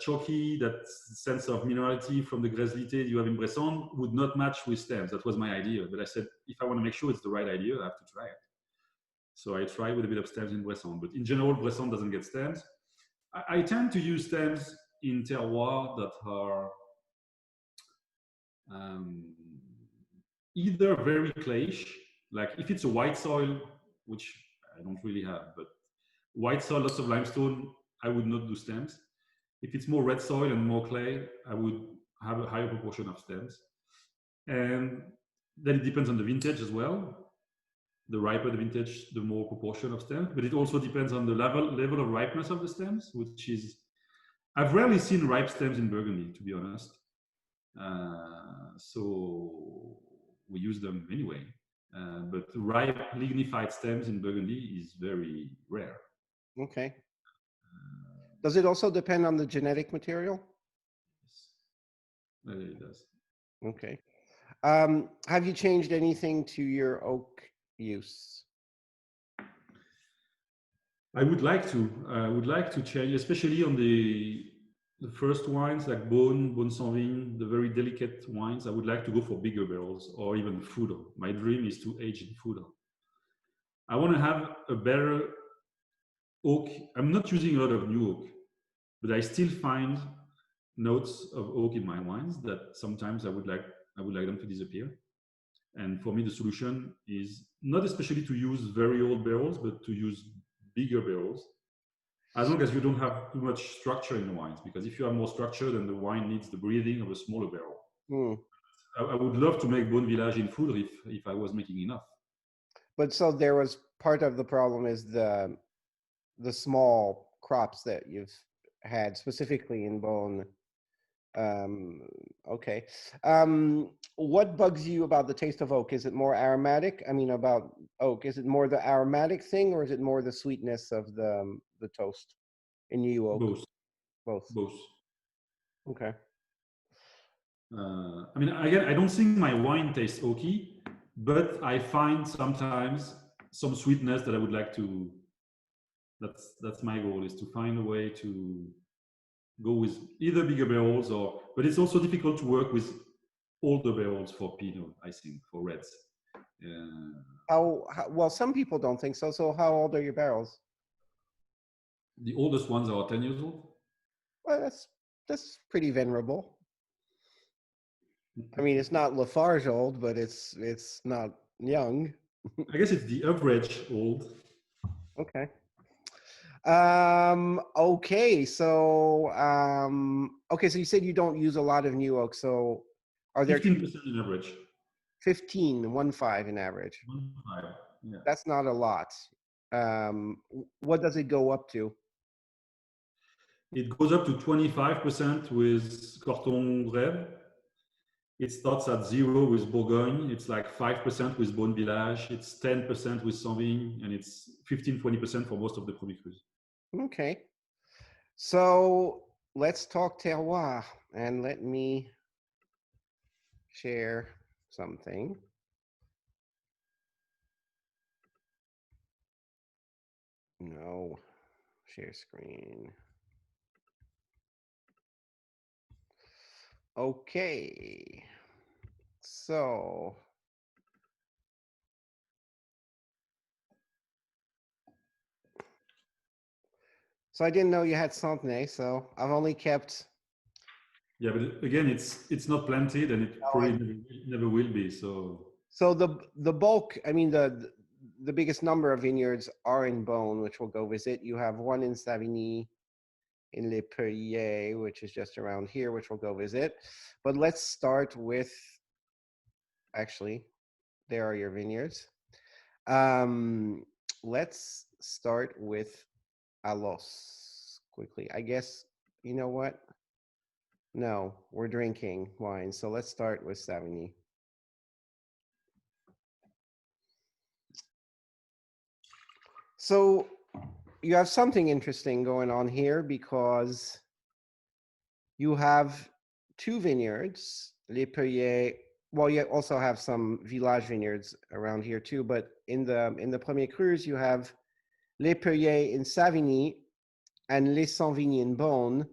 chalky, that sense of minerality from the Grésilité you have in Brisson would not match with stems. That was my idea. But I said, if I want to make sure it's the right idea, I have to try it. So I try with a bit of stems in Brisson. But in general, Brisson doesn't get stems. I tend to use stems in terroirs that are either very clayish, like if it's a white soil, which I don't really have, but white soil, lots of limestone, I would not do stems. If it's more red soil and more clay, I would have a higher proportion of stems. And then it depends on the vintage as well. The riper the vintage, the more proportion of stems, but it also depends on the level of ripeness of the stems, which is, I've rarely seen ripe stems in Burgundy, to be honest. So we use them anyway. But ripe lignified stems in Burgundy is very rare. Okay. Does it also depend on the genetic material? Yes, it does. Okay. Have you changed anything to your oak use? I would like to. I would like to change, especially on the first wines like Beaune, Beaune Sans Vigne, the very delicate wines. I would like to go for bigger barrels or even foeder. My dream is to age in foeder. I want to have a better oak. I'm not using a lot of new oak, but I still find notes of oak in my wines that sometimes I would like them to disappear. And for me, the solution is not especially to use very old barrels, but to use bigger barrels, as long as you don't have too much structure in the wines. Because if you have more structure, then the wine needs the breathing of a smaller barrel. I would love to make Beaune Village in foudre if I was making enough. But so there was part of the problem is the small crops that you've had specifically in Beaune. Okay. What bugs you about the taste of oak? Is it more aromatic? I mean, about oak, is it more the aromatic thing, or is it more the sweetness of the toast in new oak? Both. Both. Both. Okay. I mean, again, I don't think my wine tastes oaky, but I find sometimes some sweetness that I would like to. That's my goal, is to find a way to go with either bigger barrels but it's also difficult to work with older barrels for Pinot, I think, for reds. How well, some people don't think so. So how old are your barrels? The oldest ones are 10 years old. Well, that's pretty venerable. I mean, it's not Lafarge old, but it's not young. I guess it's the average old. Okay. Okay. So, okay. So you said you don't use a lot of new oak. So are there 15% in average? 15 in average? 1.5, yeah. That's not a lot. What does it go up to? It goes up to 25% with Corton Red. It starts at 0 with Bourgogne. It's like 5% with Beaune Village. It's 10% with Sauvigny, and it's 15-20% for most of the Premier Crus. Okay. So let's talk terroir, and let me share something. No, share screen. Okay. So I didn't know you had Centenay, so I've only kept. Yeah, but again, it's not planted, and it probably never will be. So the bulk, I mean, the biggest number of vineyards are in Beaune, which we'll go visit. You have one in Savigny, in Les Perriers, which is just around here, which we'll go visit. But let's start with, actually, there are your vineyards. Let's start with Alos quickly. I guess, you know what? No, we're drinking wine. So let's start with Savigny. So you have something interesting going on here, because you have two vineyards, Les Perriers. Well, you also have some village vineyards around here too, but in the Premier Crus, you have Les Perriers in Savigny and Les Sans-Vignes in Beaune,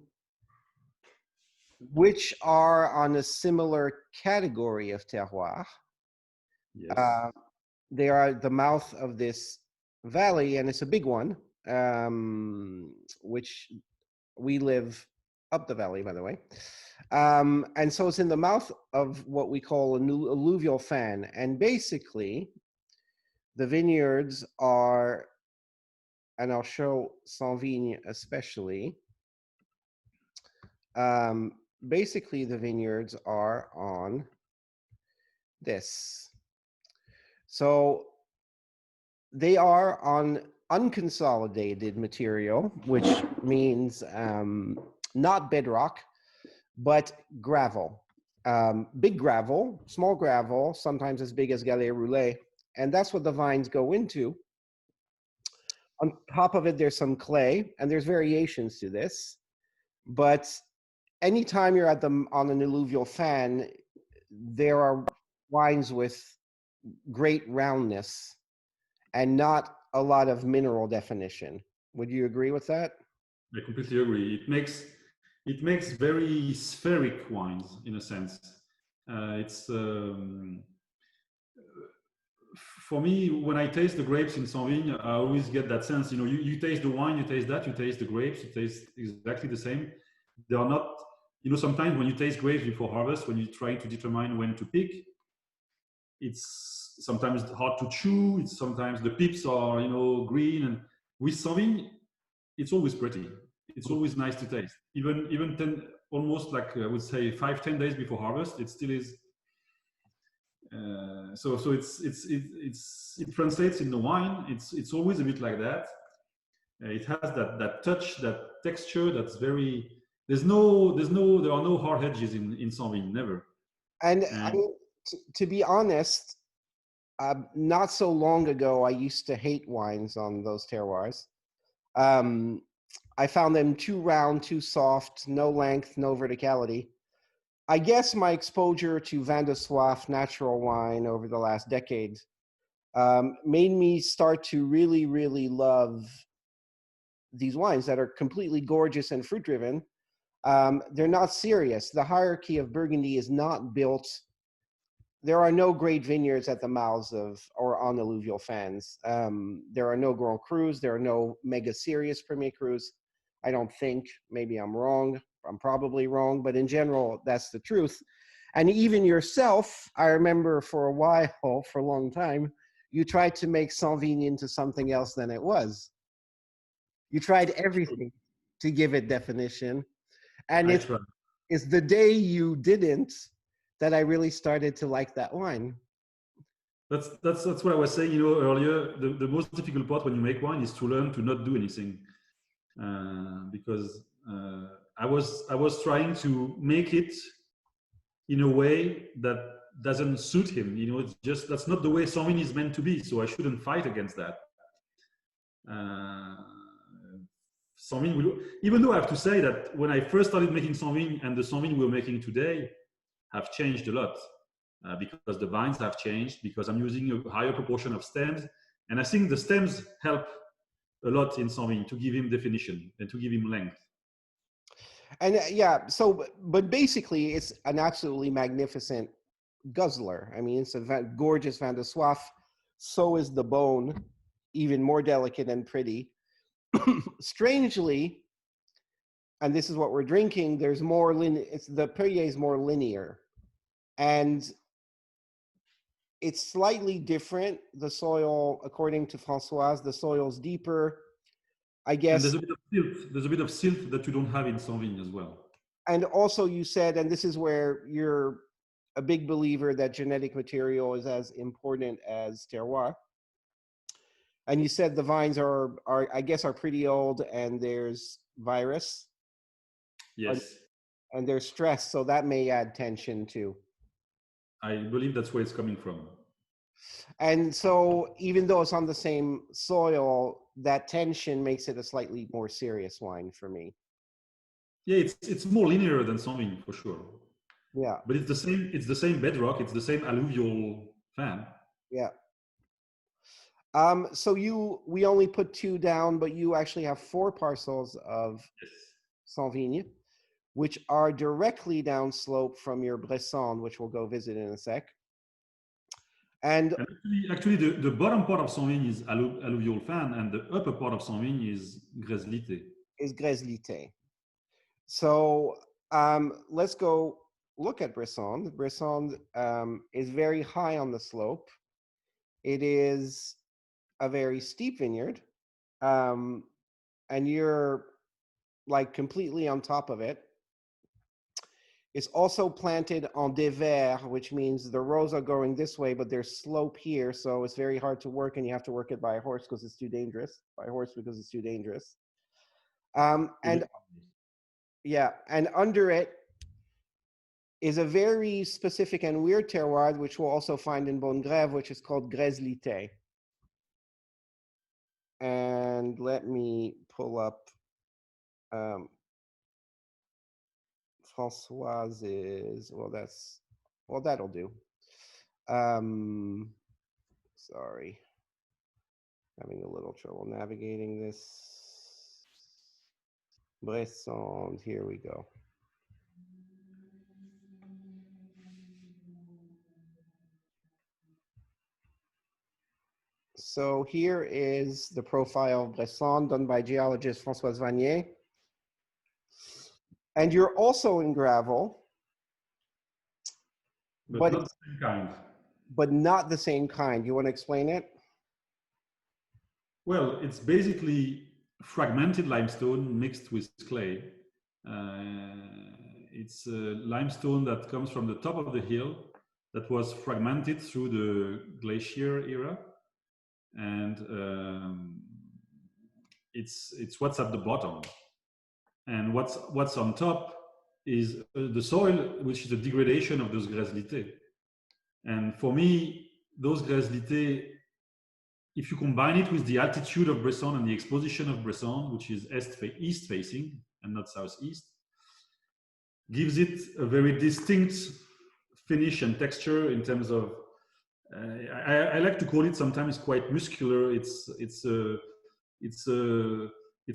which are on a similar category of terroir. yes. They are the mouth of this valley, and it's a big one, which we live up the valley, by the way. And so it's in the mouth of what we call a new alluvial fan. And basically, the vineyards are, and I'll show Sans-Vigne especially, basically the vineyards are on this. So they are on unconsolidated material, which means not bedrock, but gravel. Big gravel, small gravel, sometimes as big as Galets Roulés, and that's what the vines go into. On top of it, there's some clay, and there's variations to this. But anytime you're on an alluvial fan, there are wines with great roundness and not a lot of mineral definition. Would you agree with that? I completely agree. It makes very spheric wines in a sense. It's For me, when I taste the grapes in Sauvigny, I always get that sense. You taste the wine, you taste that, you taste the grapes, you taste exactly the same. They are not. Sometimes when you taste grapes before harvest, when you try to determine when to pick, it's sometimes hard to chew. It's sometimes the pips are green, and with Sauvigny, it's always pretty. It's always nice to taste. Even 10, almost like I would say 5-10 days before harvest, it still is. So it translates in the wine. It's always a bit like that. It has that touch, that texture. That's very. There are no hard edges in Sauvigny, never. And I mean, to be honest, not so long ago, I used to hate wines on those terroirs. I found them too round, too soft, no length, no verticality. I guess my exposure to Vin de Soif natural wine over the last decade made me start to really, really love these wines that are completely gorgeous and fruit driven. They're not serious. The hierarchy of Burgundy is not built. There are no great vineyards at the mouths of or on alluvial fans. There are no Grand Crus. There are no mega serious Premier Crus. I don't think. Maybe I'm wrong. I'm probably wrong, but in general, that's the truth. And even yourself, I remember for a while, for a long time, you tried to make Sauvigny into something else than it was. You tried everything to give it definition. And I try. it's the day you didn't that I really started to like that wine. That's what I was saying, earlier. The most difficult part when you make wine is to learn to not do anything, because I was trying to make it in a way that doesn't suit him. It's just that's not the way Sauvigny is meant to be. So I shouldn't fight against that. Sauvigny, even though I have to say that when I first started making Sauvigny and the Sauvigny we're making today have changed a lot. Because the vines have changed, because I'm using a higher proportion of stems. And I think the stems help a lot in Sauvigny to give him definition and to give him length. And but basically it's an absolutely magnificent guzzler. I mean, it's a gorgeous Vin de Soif. So is the Beaune, even more delicate and pretty. Strangely, and this is what we're drinking, there's more the Perrier is more linear. And it's slightly different. The soil, according to Françoise, the soil's deeper, I guess. And there's a bit of silt. There's a bit of silt that you don't have in Sauvigny as well. And also you said, and this is where you're a big believer that genetic material is as important as terroir. And you said the vines are I guess are pretty old, and there's virus. Yes. And there's stress, so that may add tension too. I believe that's where it's coming from. And so even though it's on the same soil, that tension makes it a slightly more serious wine for me. Yeah, it's more linear than Sauvigny for sure. Yeah. But it's the same bedrock, it's the same alluvial fan. Yeah. So we only put 2 down, but you actually have 4 parcels of Sauvigny, which are directly downslope from your Brisson, which we'll go visit in a sec. And actually the bottom part of Sauvigny is alluvial fan, and the upper part of Sauvigny is Grèzlité. So let's go look at Brisson. Brisson is very high on the slope. It is a very steep vineyard, and you're like completely on top of it. It's also planted en dévers, which means the rows are going this way, but there's slope here, so it's very hard to work, and you have to work it by a horse because it's too dangerous. And yeah, and under it is a very specific and weird terroir, which we'll also find in Beaune, which is called Grèzlité. And let me pull up Françoise's. Well, that'll do. Sorry, having a little trouble navigating this. Brisson, here we go. So here is the profile of Brisson done by geologist Françoise Vanier. And you're also in gravel, but not the same kind. But not the same kind. You want to explain it? Well, it's basically fragmented limestone mixed with clay. It's a limestone that comes from the top of the hill that was fragmented through the glacier era, and it's what's at the bottom, and what's on top is the soil, which is a degradation of those grésilités. And for me, those grésilités, if you combine it with the altitude of Brisson and the exposition of Brisson, which is east facing and not southeast, gives it a very distinct finish and texture in terms of, I like to call it sometimes quite muscular. It's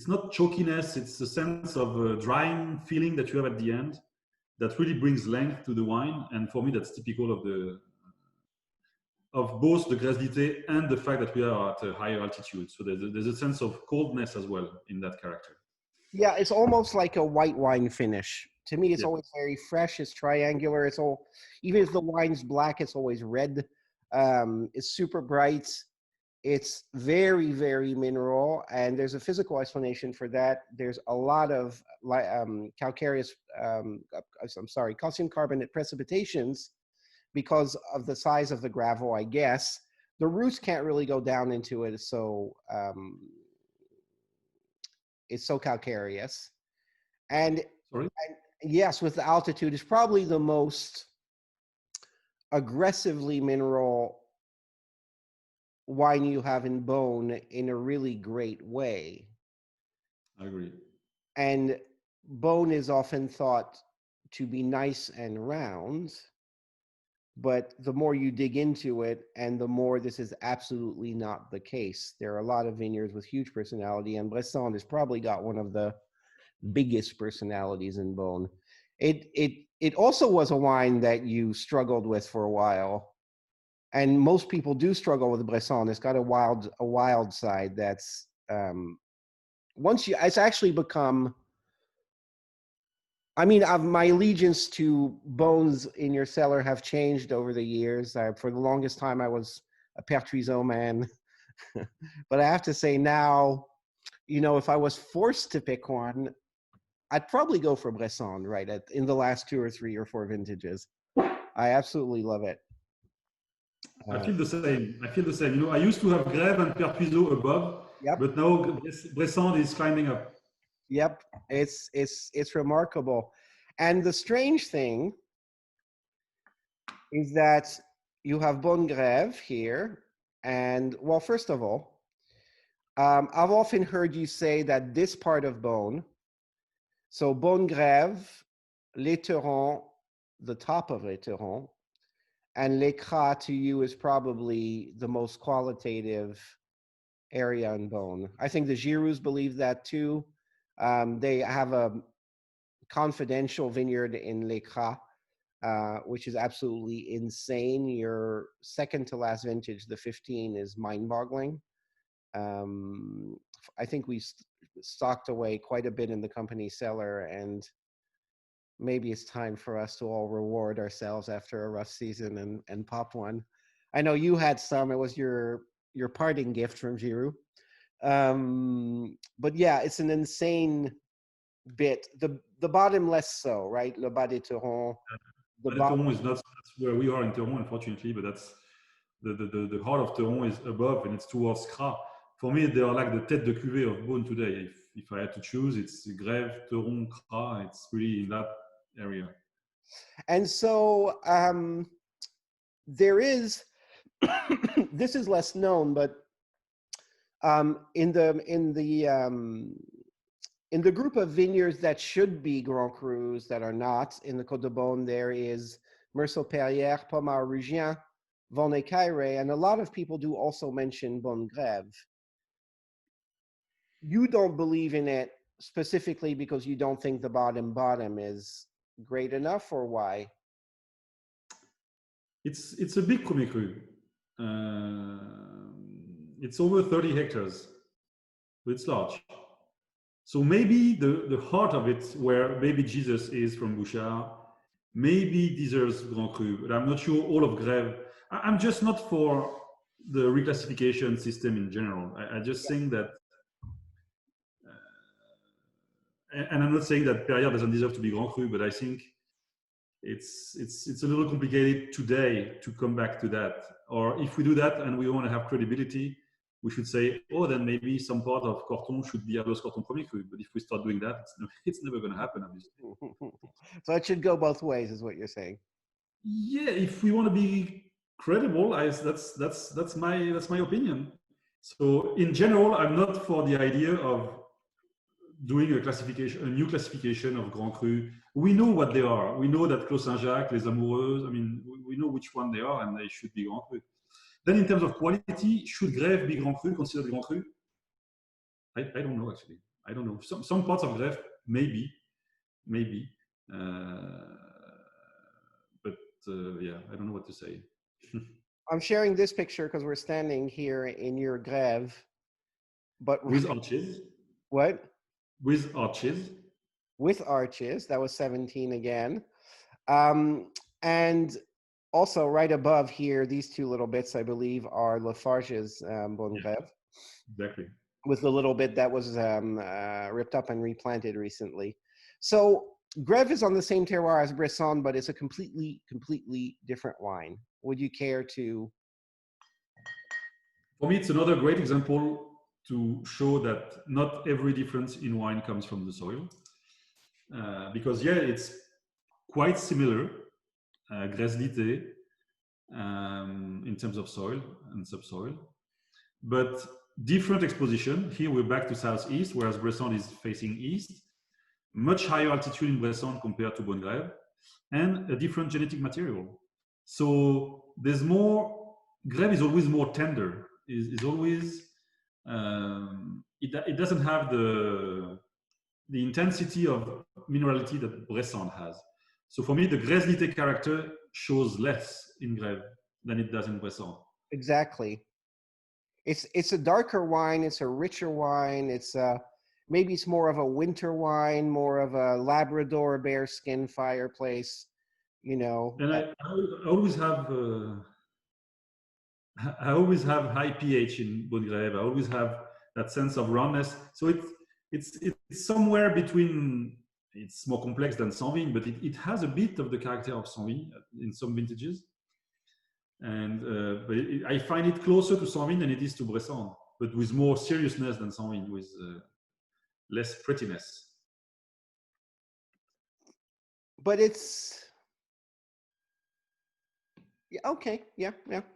not chalkiness, it's a sense of a drying feeling that you have at the end that really brings length to the wine. And for me, that's typical of both the grésilité and the fact that we are at a higher altitude. So there's a sense of coldness as well in that character. Yeah, it's almost like a white wine finish. To me, it's always very fresh. It's triangular. It's all, even if the wine's black, it's always red. It's super bright. It's very, very mineral. And there's a physical explanation for that. There's a lot of calcareous, calcium carbonate precipitations because of the size of the gravel, I guess. The roots can't really go down into it, so it's so calcareous. And yes, with the altitude, it's probably the most aggressively mineral wine you have in Beaune in a really great way. I agree. And Beaune is often thought to be nice and round, but the more you dig into it, and the more this is absolutely not the case. There are a lot of vineyards with huge personality, and Brisson has probably got one of the biggest personalities in Beaune. It also was a wine that you struggled with for a while, and most people do struggle with Brisson. It's got a wild side that's it's actually become. I mean, my allegiance to bones in your cellar have changed over the years. For the longest time, I was a Pertuiseau man. But I have to say now, if I was forced to pick one, I'd probably go for Brisson, right, in the last 2 or 3 or 4 vintages. I absolutely love it. I feel the same. I used to have Grève and Pertuiseau above, but now Brisson is climbing up. Yep, it's remarkable. And the strange thing is that you have Beaune Grève here. And well, first of all, I've often heard you say that this part of Beaune, so Beaune Grève, l'Éteron, the top of l'Éteron, and l'Écrat to you is probably the most qualitative area in Beaune. I think the Girouds believe that too. They have a confidential vineyard in l'Écrat, which is absolutely insane. Your second to last vintage, the 15, is mind-boggling. I think we stocked away quite a bit in the company cellar, and maybe it's time for us to all reward ourselves after a rough season and pop one. I know you had some. It was your parting gift from Giroud. But yeah, it's an insane bit. The bottom less so, right? Le bas des Terrons. The bottom is not where we are in Terron, unfortunately, but that's the heart of Terron is above, and it's towards Cras. For me, they are like the tête de cuvée of Beaune today. If I had to choose, it's Grève, Terron, Cras. It's really in that area. And so there is, this is less known, but in the group of vineyards that should be Grand Crus that are not, in the Côte de Beaune, there is Meursault-Perrières, Pommard-Rougien, Volnay-Cailleret, and a lot of people do also mention Beaune Grève. You don't believe in it specifically because you don't think the bottom is great enough, or why? It's a big Premier Cru. It's over 30 hectares, so it's large. So maybe the heart of it, where Baby Jesus is from Bouchard, maybe deserves Grand Cru, but I'm not sure all of Grève. I'm just not for the reclassification system in general. I just think that, and I'm not saying that Perrier doesn't deserve to be Grand Cru, but I think it's a little complicated today to come back to that. Or if we do that and we want to have credibility, we should say, oh, then maybe some part of Corton should be Arlos Corton Premier Cru. But if we start doing that, it's never going to happen, obviously. So it should go both ways, is what you're saying. Yeah, if we want to be credible, that's my opinion. So in general, I'm not for the idea of doing a new classification of Grand Cru. We know what they are. We know that Clos Saint-Jacques, Les Amoureuses, I mean, we know which one they are, and they should be Grand Cru. Then in terms of quality, should Grève be Grand Cru, considered Grand Cru? I don't know, actually. I don't know. Some parts of Grève, maybe. Yeah, I don't know what to say. I'm sharing this picture because we're standing here in your Grève, but with arches. What? With arches. With arches. That was 17 again. And also right above here, these two little bits, I believe, are Lafarge's Beaune Grève. Exactly. With the little bit that was ripped up and replanted recently. So Grève is on the same terroir as Brisson, but it's a completely different wine. Would you care to? For me, it's another great example to show that not every difference in wine comes from the soil. Because yeah, it's quite similar, Grèce-Lité, in terms of soil and subsoil, but different exposition. Here we're back to southeast, whereas Brisson is facing east. Much higher altitude in Brisson compared to Beaune Grève, and a different genetic material. So there's more, Grève is always more tender, is always, it doesn't have the intensity of minerality that Brisson has. So for me, the Grèce-Lité character shows less in Grève than it does in Brisson. Exactly. It's a darker wine, it's a richer wine, it's maybe it's more of a winter wine, more of a Labrador bearskin fireplace, you know. And I always have high pH in Beaune Grève. I always have that sense of roundness. So it's somewhere between. It's more complex than Sanvin, but it has a bit of the character of Sanvin in some vintages. And but I find it closer to Sanvin than it is to Brisson, but with more seriousness than Sanvin, with less prettiness. But it's okay. Yeah.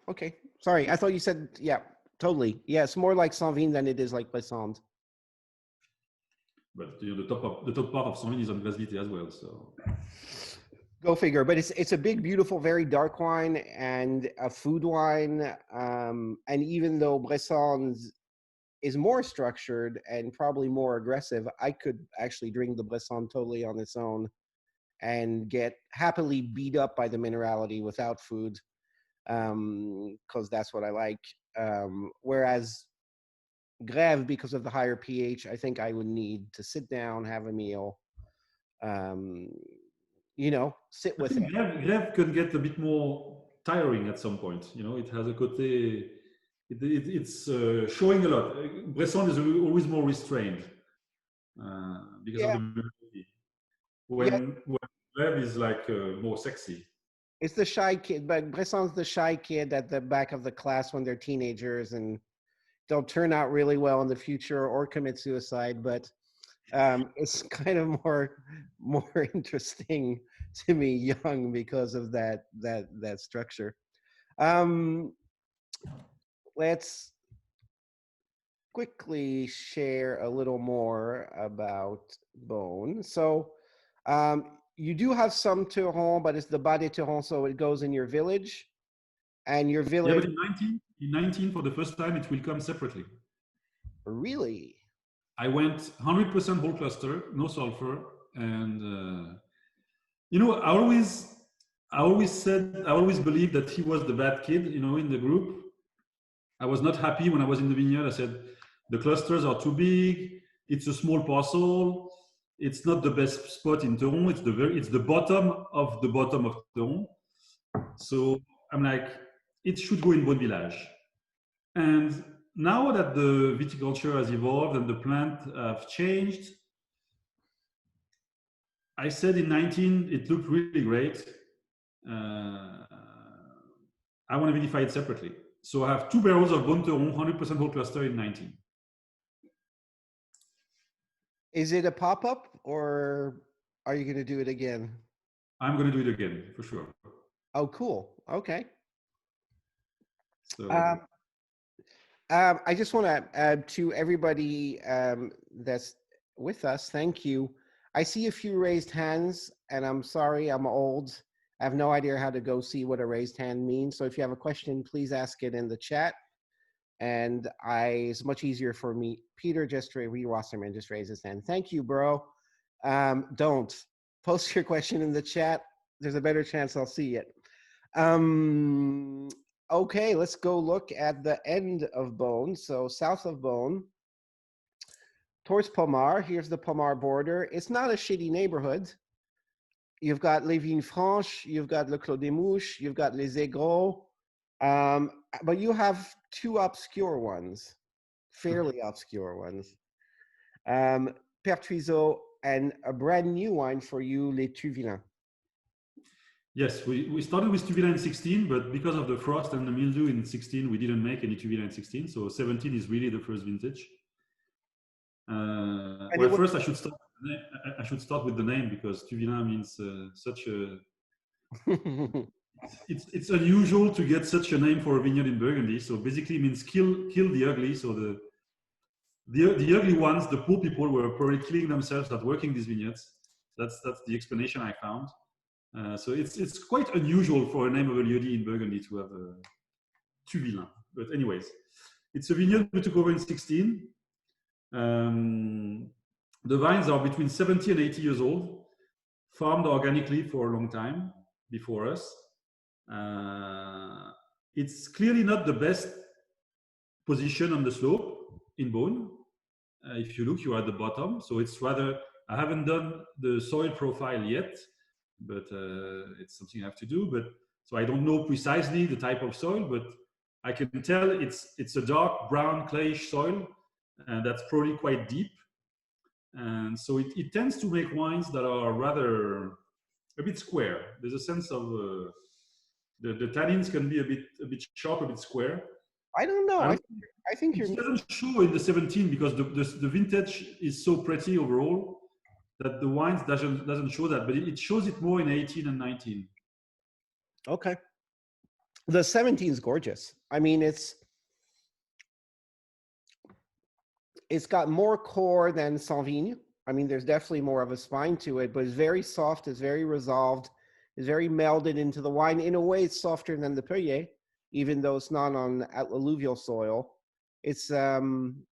Okay. Sorry, I thought you said totally. Yeah, it's more like Sanvin than it is like Brisson. But you know, the top part of Sanvin is on Grèce-Lité as well. So go figure. But it's a big, beautiful, very dark wine and a food wine. And even though Brisson's is more structured and probably more aggressive, I could actually drink the Brisson totally on its own and get happily beat up by the minerality without food, because that's what I like. Whereas Grève, because of the higher pH, I think I would need to sit down, have a meal, you know, sit with it. Grève can get a bit more tiring at some point. You know, it has a côté. It's showing a lot. Brisson is always more restrained because of the minerality. When Grève is like more sexy. It's the shy kid, but Brisson's the shy kid at the back of the class when they're teenagers and they'll turn out really well in the future or commit suicide. But it's kind of more interesting to me young because of that structure. Let's quickly share a little more about Beaune. So you do have some Teuron, but it's the Bas des Teurons, so it goes in your village. And your village... Yeah, but in 19, for the first time, it will come separately. Really? I went 100% whole cluster, no sulfur, and you know, I always believed that he was the bad kid, you know, in the group. I was not happy when I was in the vineyard. I said, the clusters are too big. It's a small parcel. It's not the best spot in Teron. It's the bottom of Teron. So I'm like, it should go in Beaune Village. And now that the viticulture has evolved and the plant have changed, I said in 19, it looked really great. I want to vinify it separately. So I have 2 barrels of Beaune Teron, 100% whole cluster in 19. Is it a pop-up or are you going to do it again? I'm going to do it again for sure. Oh, cool. Okay. So I just want to add to everybody that's with us. Thank you. I see a few raised hands, and I'm sorry, I'm old. I have no idea how to go see what a raised hand means. So if you have a question, please ask it in the chat. And it's much easier for me. Peter Wasserman just raised his hand. Thank you, bro. Don't post your question in the chat. There's a better chance I'll see it. Okay, let's go look at the end of Beaune. So south of Beaune, towards Pommard. Here's the Pommard border. It's not a shitty neighborhood. You've got Les Vignes Franches, you've got Le Clos des Mouches, you've got Les Aigros, but you have 2 obscure ones, fairly obscure ones. Pertuiseau and a brand new wine for you, Les Tuvilains. Yes, we started with Tuvilain in 16, but because of the frost and the mildew in 16, we didn't make any Tuvilain in 16. So 17 is really the first vintage. Well, first I should start with the name because Tuvilain means such a. it's unusual to get such a name for a vineyard in Burgundy. So basically, it means kill the ugly. So the ugly ones, the poor people, were probably killing themselves at working these vineyards. That's the explanation I found. So it's quite unusual for a name of a lieu-dit in Burgundy to have a Tuvilain. But anyways, it's a vineyard we took over in 16. The vines are between 70 and 80 years old, farmed organically for a long time before us. It's clearly not the best position on the slope in Beaune. If you look, you are at the bottom. So it's rather, I haven't done the soil profile yet, but it's something I have to do. But so I don't know precisely the type of soil, but I can tell it's a dark brown clayish soil, and that's probably quite deep. And so it tends to make wines that are rather a bit square. There's a sense of the tannins can be a bit sharp, a bit square. I don't know. I think it doesn't show in the 17 because the vintage is so pretty overall that the wines doesn't show that, but it shows it more in 18 and 19. Okay. The 17 is gorgeous. I mean, it's got more core than Saint-Vigne. I mean, there's definitely more of a spine to it, but it's very soft, it's very resolved, it's very melded into the wine. In a way, it's softer than the Perrier, even though it's not on alluvial soil. It's and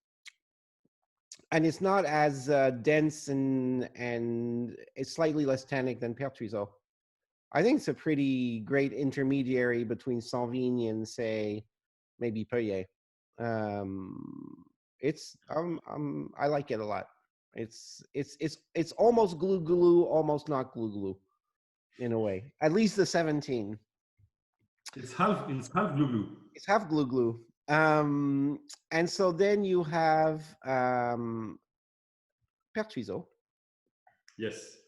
it's not as dense and it's slightly less tannic than Pertuiseau. I think it's a pretty great intermediary between Saint-Vigne and, say, maybe Perrier. It's I like it a lot. It's almost glue, almost not glue, in a way. At least the 17. It's half glue. It's half glue. And so then you have Pertuiseau. Yes.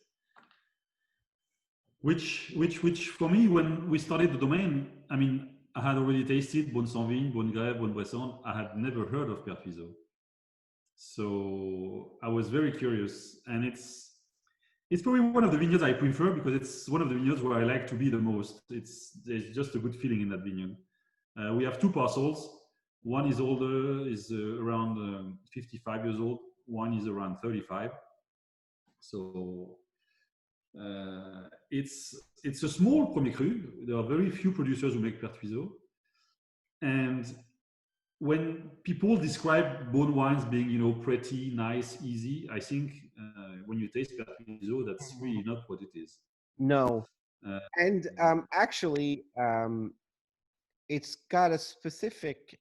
Which for me, when we started the Domaine, I mean, I had already tasted Beaune Saint-Vigne, Beaune Grève, Beaune Brisson. I had never heard of Pertuiseau. So I was very curious, and it's probably one of the vineyards I prefer because it's one of the vineyards where I like to be the most. There's just a good feeling in that vineyard. We have 2 parcels. One is older, is around 55 years old. One is around 35. So it's a small premier cru. There are very few producers who make Pertuiseau, and when people describe Beaune wines being, you know, pretty, nice, easy, I think when you taste Pertuiso, that's really not what it is. No. Uh, And actually, it's got a specific,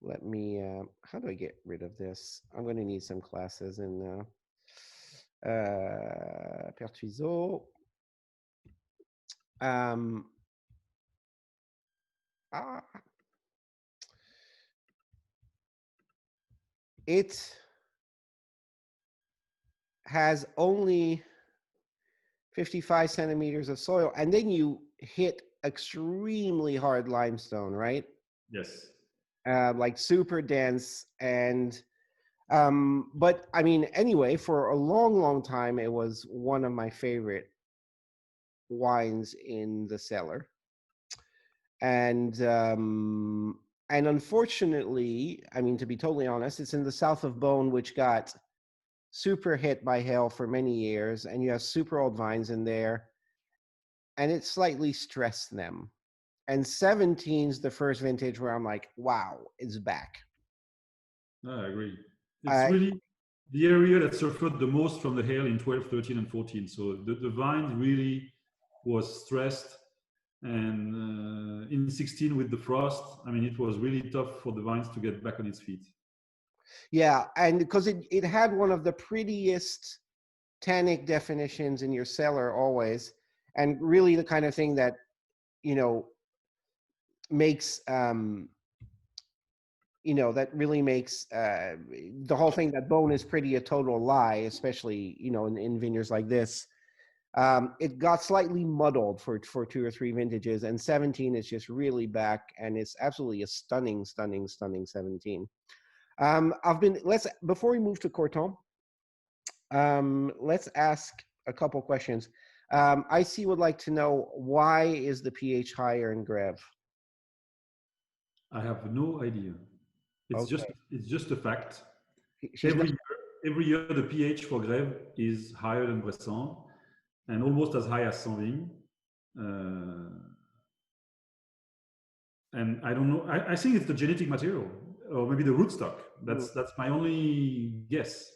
let me, how do I get rid of this? I'm going to need some classes in Pertuiso. It has only 55 centimeters of soil, and then you hit extremely hard limestone, right? yes. Like super dense. And but I mean, anyway, for a long time it was one of my favorite wines in the cellar. And unfortunately, I mean, to be totally honest, it's in the south of Beaune, which got super hit by hail for many years, and you have super old vines in there, and it slightly stressed them. And 17's the first vintage where I'm like, wow, it's back. I agree. It's really the area that suffered the most from the hail in 12, 13, and 14. So the vine really was stressed. And in 16 with the frost, I mean, it was really tough for the vines to get back on its feet. Yeah, and because it had one of the prettiest tannic definitions in your cellar always, and really the kind of thing that, you know, makes you know, that really makes the whole thing that Beaune is pretty a total lie, especially, you know, in vineyards like this. It got slightly muddled for 2 or 3 vintages, and 17 is just really back, and it's absolutely a stunning 17. Before we move to Corton, let's ask a couple questions. IC would like to know, why is the pH higher in Grève? I have no idea. It's just a fact. Every year the pH for Grève is higher than Brisson and almost as high as Sanvignes. And I don't know. I think it's the genetic material, or maybe the rootstock. That's my only guess.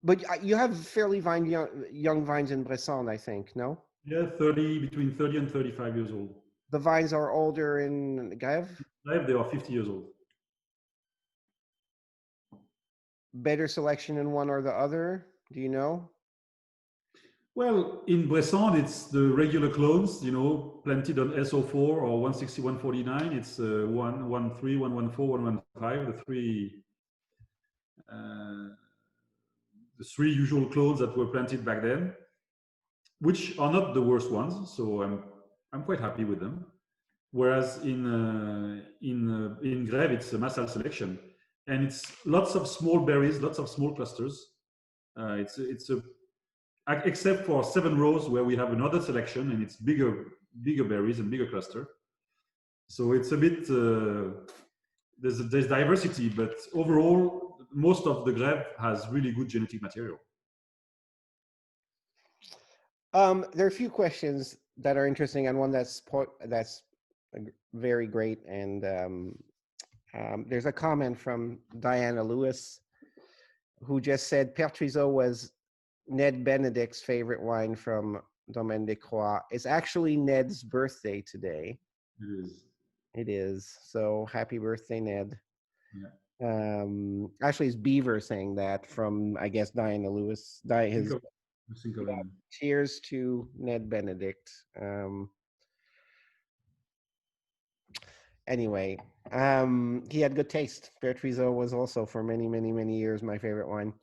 But you have fairly young vines in Brisson, I think, no? Yeah, between 30 and 35 years old. The vines are older in Grève? Grève, they are 50 years old. Better selection in one or the other? Do you know? Well, in Brisson, it's the regular clones, you know, planted on SO4 or 160, 149. It's 113, 114, 115, the three usual clones that were planted back then, which are not the worst ones. So I'm quite happy with them. Whereas in Grève, it's a massal selection, and it's lots of small berries, lots of small clusters. Except for 7 rows where we have another selection, and it's bigger berries and bigger cluster. So it's a bit there's diversity, but overall, most of the Grève has really good genetic material. There are a few questions that are interesting, and one that's very great. And there's a comment from Diana Lewis, who just said Pertuiso was Ned Benedict's favorite wine from Domaine de Croix. It's actually Ned's birthday today. It is. It is. So happy birthday, Ned. Yeah. Actually, it's Beaver saying that from, I guess, Diana Lewis. Cheers to Ned Benedict. Anyway, he had good taste. Pertuiso was also for many years my favorite wine.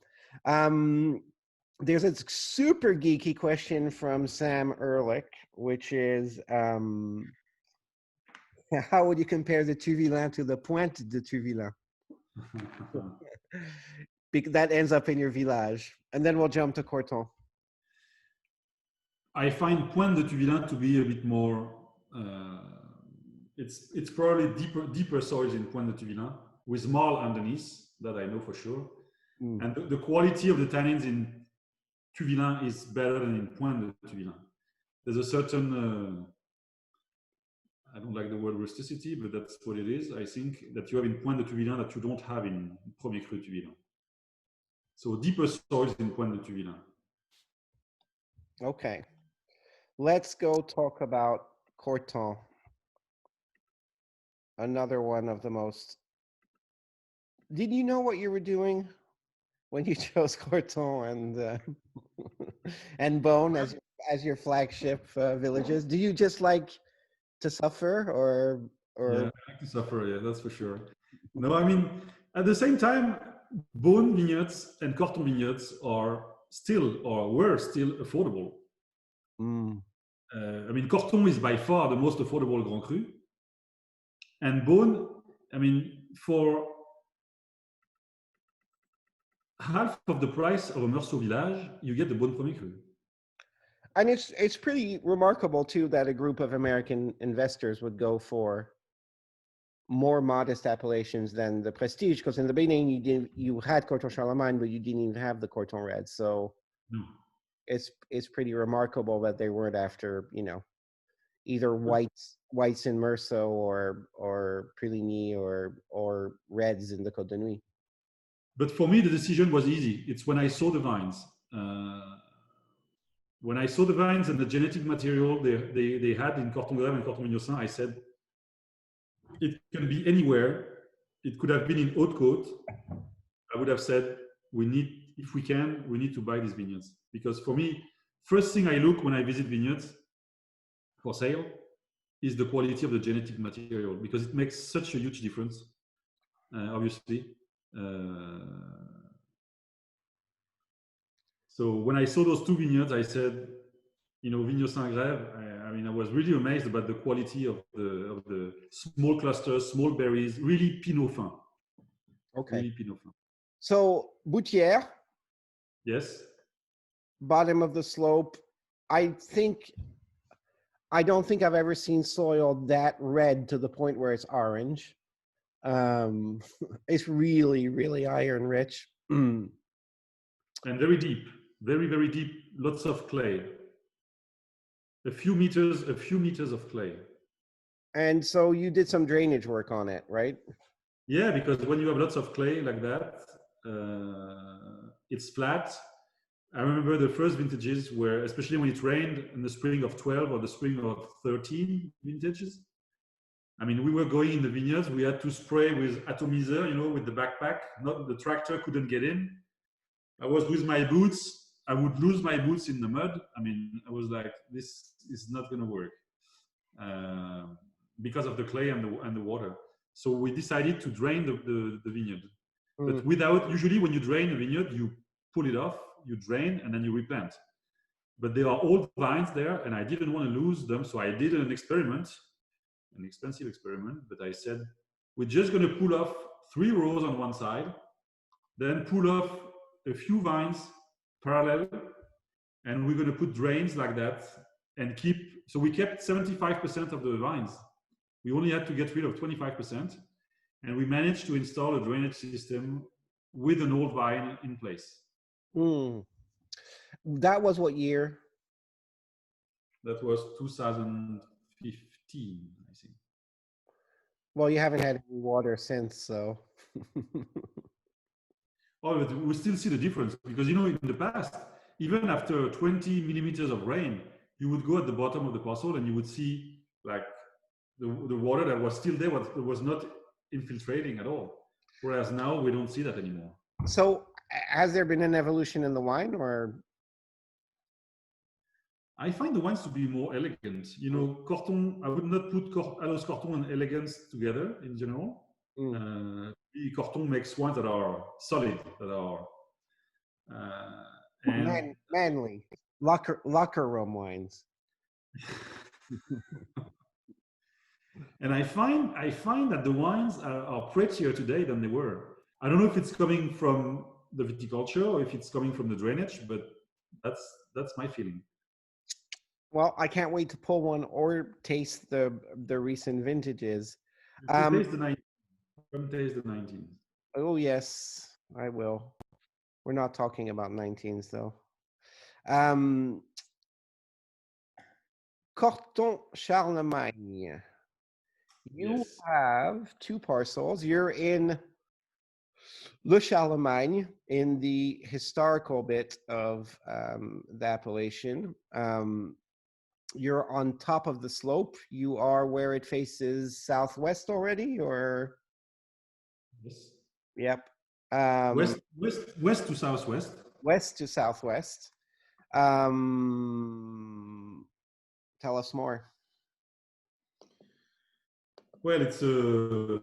There's a super geeky question from Sam Ehrlich, which is, how would you compare the Tuvilain to the Pointe de Tuvilain? That ends up in your village. And then we'll jump to Corton. I find Pointe de Tuvilain to be a bit more, it's probably deeper soils in Pointe de Tuvilain, with marl underneath, that I know for sure. And the quality of the tannins in Tuvilain is better than in Pointe de Tuvilain. There's a certain I don't like the word rusticity, but that's what it is. I think that you have in Point de Tuvilain that you don't have in Premier Cru Tuvilain. So deeper soils in Point de Tuvilain. Okay. Let's go talk about Corton. Another one of the most. Did you know what you were doing when you chose Corton and Beaune as your flagship villages? Do you just like to suffer, or Yeah, I like to suffer. Yeah, that's for sure. No, I mean, at the same time, Beaune vineyards and Corton vineyards are still, or were still, affordable. Mm. I mean, Corton is by far the most affordable Grand Cru. And Beaune, I mean, for half of the price of a Meursault village, you get the Beaune Premier Cru. And it's pretty remarkable too that a group of American investors would go for more modest appellations than the Prestige, because in the beginning you had Corton Charlemagne, but you didn't even have the Corton Red. So No. it's pretty remarkable that they weren't after, you know, either whites in Meursault or Prigny or reds in the Côte de Nuit. But for me, the decision was easy. It's when I saw the vines. When I saw the vines and the genetic material they had in Corton Grève and Corton Mignosin, I said, it can be anywhere. It could have been in Haute-Côte. I would have said, we need, if we can, we need to buy these vineyards. Because for me, first thing I look when I visit vineyards for sale is the quality of the genetic material, because it makes such a huge difference, obviously. So when I saw those two vineyards, I said, you know, Vignes Saint-Grève, I mean, I was really amazed about the quality of the small clusters, small berries, really Pinot fin. Okay. Really Pinot fin. So Boutière. Yes. Bottom of the slope. I don't think I've ever seen soil that red to the point where it's orange. It's really, really iron rich. And very deep, very, very deep, lots of clay. A few meters of clay. And so you did some drainage work on it, right? Yeah, because when you have lots of clay like that, it's flat. I remember the first vintages where, especially when it rained in the spring of 12 or the spring of 13 vintages, I mean, we were going in the vineyards, we had to spray with atomizer, you know, with the backpack. Not the tractor couldn't get in. I was with my boots. I would lose my boots in the mud. I mean, I was like, this is not going to work because of the clay and the water. So we decided to drain the vineyard. But without, usually when you drain a vineyard, you pull it off, you drain, and then you replant. But there are old vines there, and I didn't want to lose them. So I did an experiment, an expensive experiment, but I said, we're just going to pull off 3 rows on one side, then pull off a few vines parallel, and we're going to put drains like that and keep, so we kept 75% of the vines. We only had to get rid of 25%, and we managed to install a drainage system with an old vine in place. That was what year? That was 2015, I think. Well, you haven't had any water since, so. Oh, but we still see the difference, because, you know, in the past, even after 20 millimeters of rain, you would go at the bottom of the parcel and you would see like the water that was still there was not infiltrating at all. Whereas now we don't see that anymore. So has there been an evolution in the wine, or? I find the wines to be more elegant. You know, Corton, I would not put Allos Corton and elegance together in general. Corton makes wines that are solid, that are manly, locker room wines. And I find that the wines are prettier today than they were. I don't know if it's coming from the viticulture or if it's coming from the drainage, but that's my feeling. Well, I can't wait to pull one or taste the recent vintages. Taste the 19. Come taste the 19. Oh yes, I will. We're not talking about 19s though. Corton Charlemagne. You Yes. have two parcels. You're in Le Charlemagne, in the historical bit of the appellation. You're on top of the slope. You are where it faces southwest already, or Yes. yep, um, West to southwest. west to southwest. Um, Tell us more. Well, it's a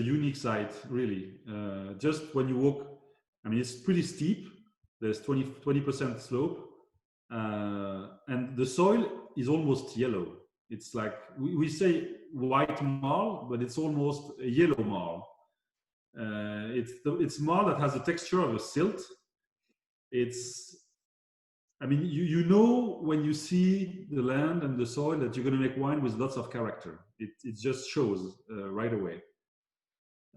unique site, really. Just when you walk, I mean, it's pretty steep. There's 20% slope, and the soil is almost yellow. It's like we say white marl, but it's almost a yellow marl. It's marl that has the texture of a silt. It's, I mean, you know when you see the land and the soil that you're going to make wine with lots of character. It just shows right away.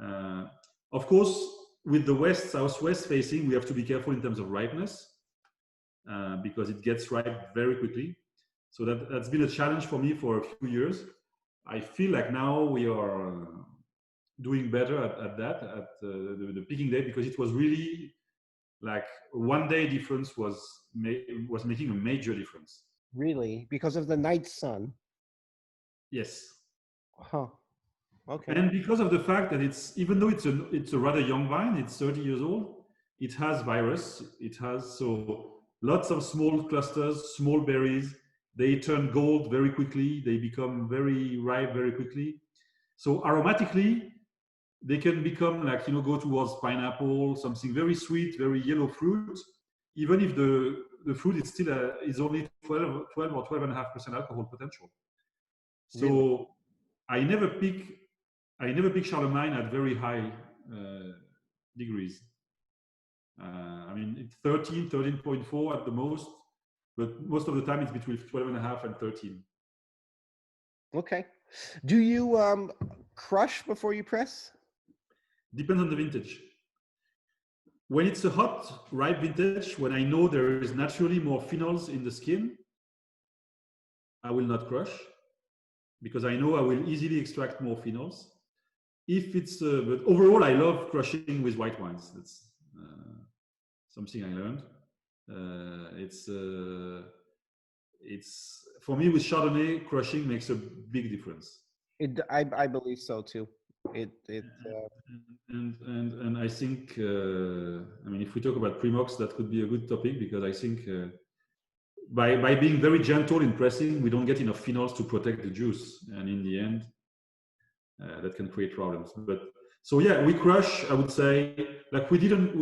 Uh, of course, with the west southwest facing, we have to be careful in terms of ripeness because it gets ripe very quickly. So that's been a challenge for me for a few years. I feel like now we are doing better at that, at the picking date, because it was really like 1 day difference was making a major difference. Really, because of the night sun. Yes. Huh. Okay. And because of the fact that it's, even though it's a rather young vine, it's 30 years old, it has virus. It has, so lots of small clusters, small berries. They turn gold very quickly. They become very ripe very quickly. So aromatically, they can become like, go towards pineapple, something very sweet, very yellow fruit, even if the fruit is still is only 12 or 12.5% alcohol potential. Really? So I never pick Charlemagne at very high degrees. I mean, it's 13.4 at the most, but most of the time it's between 12.5 and 13. Okay. Do you crush before you press? Depends on the vintage. When it's a hot, ripe vintage, when I know there is naturally more phenols in the skin, I will not crush because I know I will easily extract more phenols. If it's, but overall, I love crushing with white wines. That's something I learned. It's for me with Chardonnay, crushing makes a big difference. I believe so too. And I think I mean, if we talk about Primox, that could be a good topic, because I think by being very gentle in pressing, we don't get enough phenols to protect the juice, and in the end, that can create problems. But so yeah, we crush. I would say, like we didn't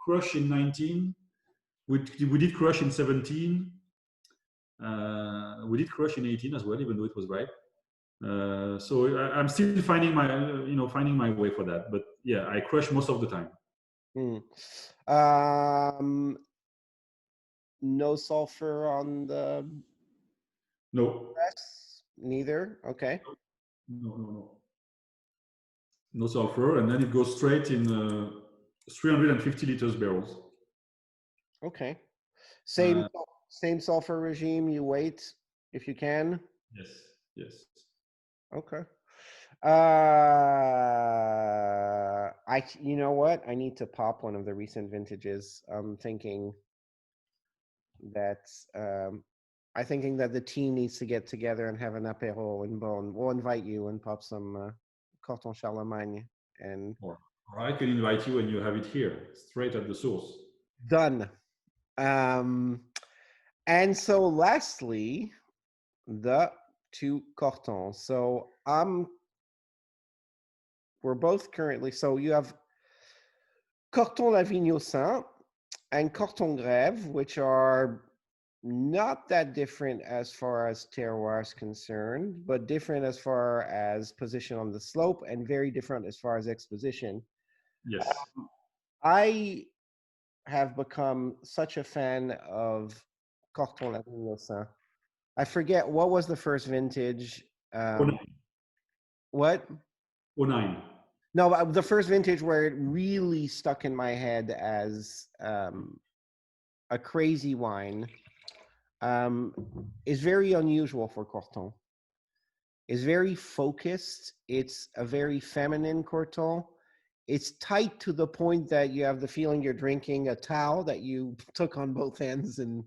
crush in 19. We did crush in 17. We did crush in 18 as well, even though it was ripe. So I'm still finding my way for that. But yeah, I crush most of the time. No sulfur on the No. press? Neither? Okay. No sulfur, and then it goes straight in 350 liters barrels. Okay. Same sulfur regime. You wait if you can. Yes. Okay. You know what? I need to pop one of the recent vintages. I'm thinking that the team needs to get together and have an apéro in Beaune. We'll invite you and pop some Corton Charlemagne and Or I can invite you and you have it here, straight at the source. done. And so lastly, the two Cortons. So we're both currently, so you have Corton Lavignosin and Corton Grève, which are not that different as far as terroir is concerned, but different as far as position on the slope and very different as far as exposition. Yes. I have become such a fan of Corton Lavignosin. I forget, what was the first vintage? 09. What? 09. No, but the first vintage where it really stuck in my head as a crazy wine is very unusual for Corton. is very focused. It's a very feminine Corton. It's tight to the point that you have the feeling you're drinking a towel that you took on both ends and,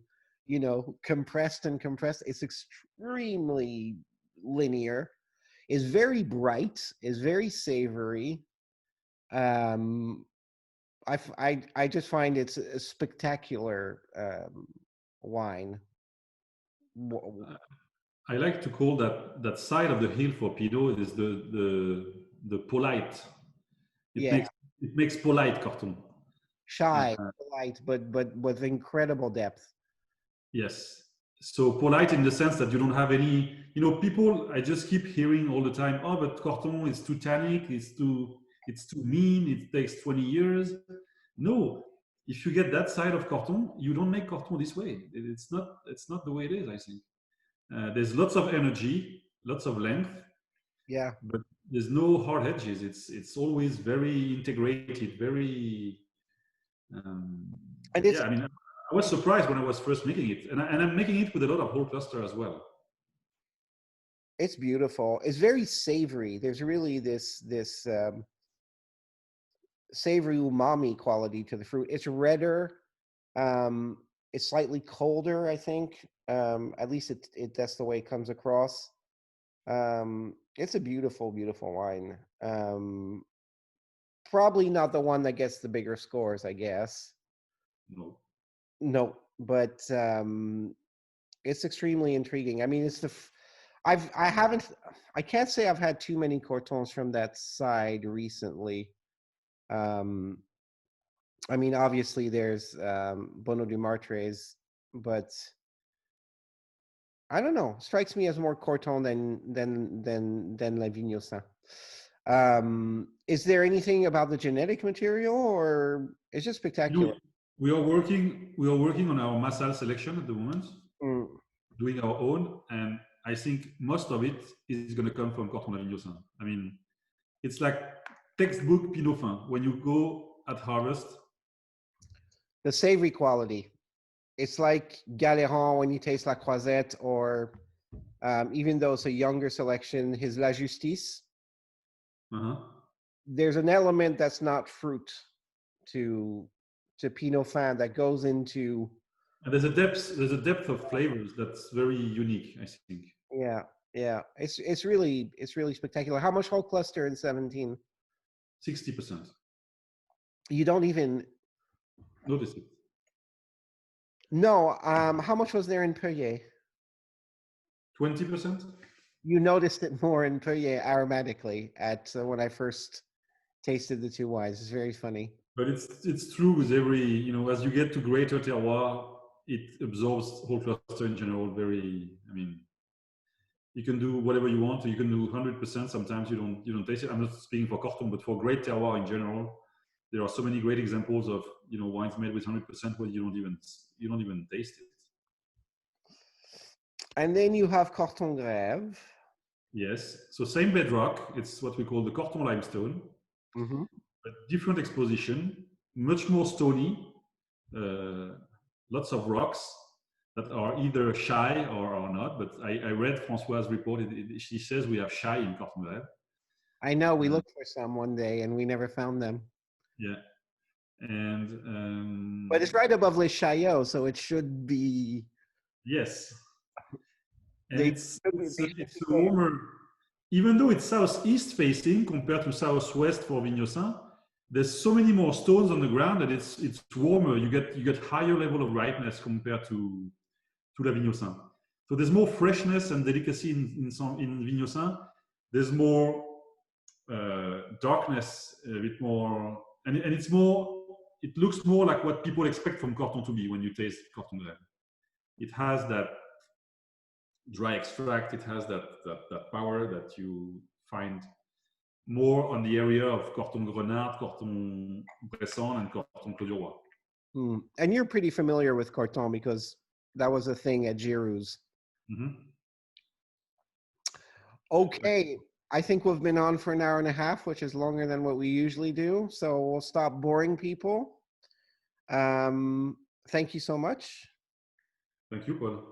you know, compressed and compressed. It's extremely linear. It's very bright. It's very savory. Um, I just find it's a spectacular wine. I like to call that side of the hill for Pinot is the polite. It Yeah, makes polite Corton. shy, light, but with incredible depth. Yes. So polite in the sense that you don't have any, people, I just keep hearing all the time, oh, but Corton is too tannic, it's too mean, it takes 20 years. No, if you get that side of Corton, you don't make Corton this way. It's not the way it is, I think. There's lots of energy, lots of length, Yeah, but there's no hard edges. It's always very integrated, very, and yeah, I mean, I was surprised when I was first making it, and I'm making it with a lot of whole cluster as well. it's beautiful. It's very savory. There's really this savory umami quality to the fruit. It's redder. Um, it's slightly colder, I think. At least that's the way it comes across. It's a beautiful, beautiful wine. Probably not the one that gets the bigger scores, I guess. No. No, but it's extremely intriguing. I mean, it's I haven't, I can't say I've had too many Cortons from that side recently. Um, I mean, obviously there's Bono du Martres, but I don't know. Strikes me as more Corton than La Vignosa. Is there anything about the genetic material, or it's just spectacular? We are working on our Massal selection at the moment, doing our own, and I think most of it is going to come from Corton Lavignosa. I mean, it's like textbook Pinot Fin. When you go at harvest, The savory quality. It's like Galéron when you taste La Croisette, or even though it's a younger selection, his La Justice. There's an element that's not fruit to Pinot Fin that goes into. And there's a depth of flavors that's very unique, I think. Yeah. It's really spectacular. How much whole cluster in 17? 60%. You don't even notice it. No. How much was there in Perrier? 20%. You noticed it more in Perrier aromatically at when I first tasted the two wines. It's very funny. But it's true with every, as you get to greater terroir, it absorbs whole cluster in general very, I mean, you can do whatever you want. You can do 100%. Sometimes you don't taste it. I'm not speaking for Corton, but for great terroir in general, there are so many great examples of wines made with 100% where you don't even taste it. And then you have Corton Grève. Yes. So same bedrock. It's what we call the Corton limestone. Mm-hmm. A different exposition, much more stony, lots of rocks that are either shy or are not. But I read François's report. She says we have shy in Corton Grève. I know. We looked for some one day and we never found them. Yeah. And but it's right above Les Chaillots, so it should be. Yes. And it's a warmer, even though it's southeast facing compared to southwest for Vignosin, there's so many more stones on the ground that it's warmer. You get higher level of ripeness compared to La Vignosin. So there's more freshness and delicacy in Vignosin. There's more darkness, a bit more, and it's more. It looks more like what people expect from Corton to be when you taste Corton Grève. It has that dry extract. It has that power that you find more on the area of Corton Grenade, Corton Brisson, and Corton Claude Roy. And you're pretty familiar with Corton because that was a thing at Giroud's. Mm-hmm. Okay, I think we've been on for an hour and a half, which is longer than what we usually do. So we'll stop boring people. Thank you so much. Thank you, Paul.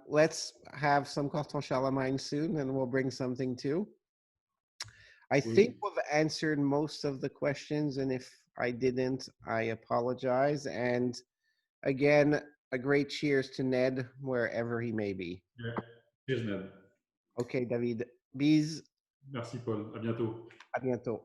Let's have some Carton Charlemagne soon, and we'll bring something too. I Oui. think we've answered most of the questions, and if I didn't, I apologize. And again, a great cheers to Ned, wherever he may be. Yeah. Cheers, Ned. Okay, David. Bis. Merci, Paul. À bientôt. À bientôt.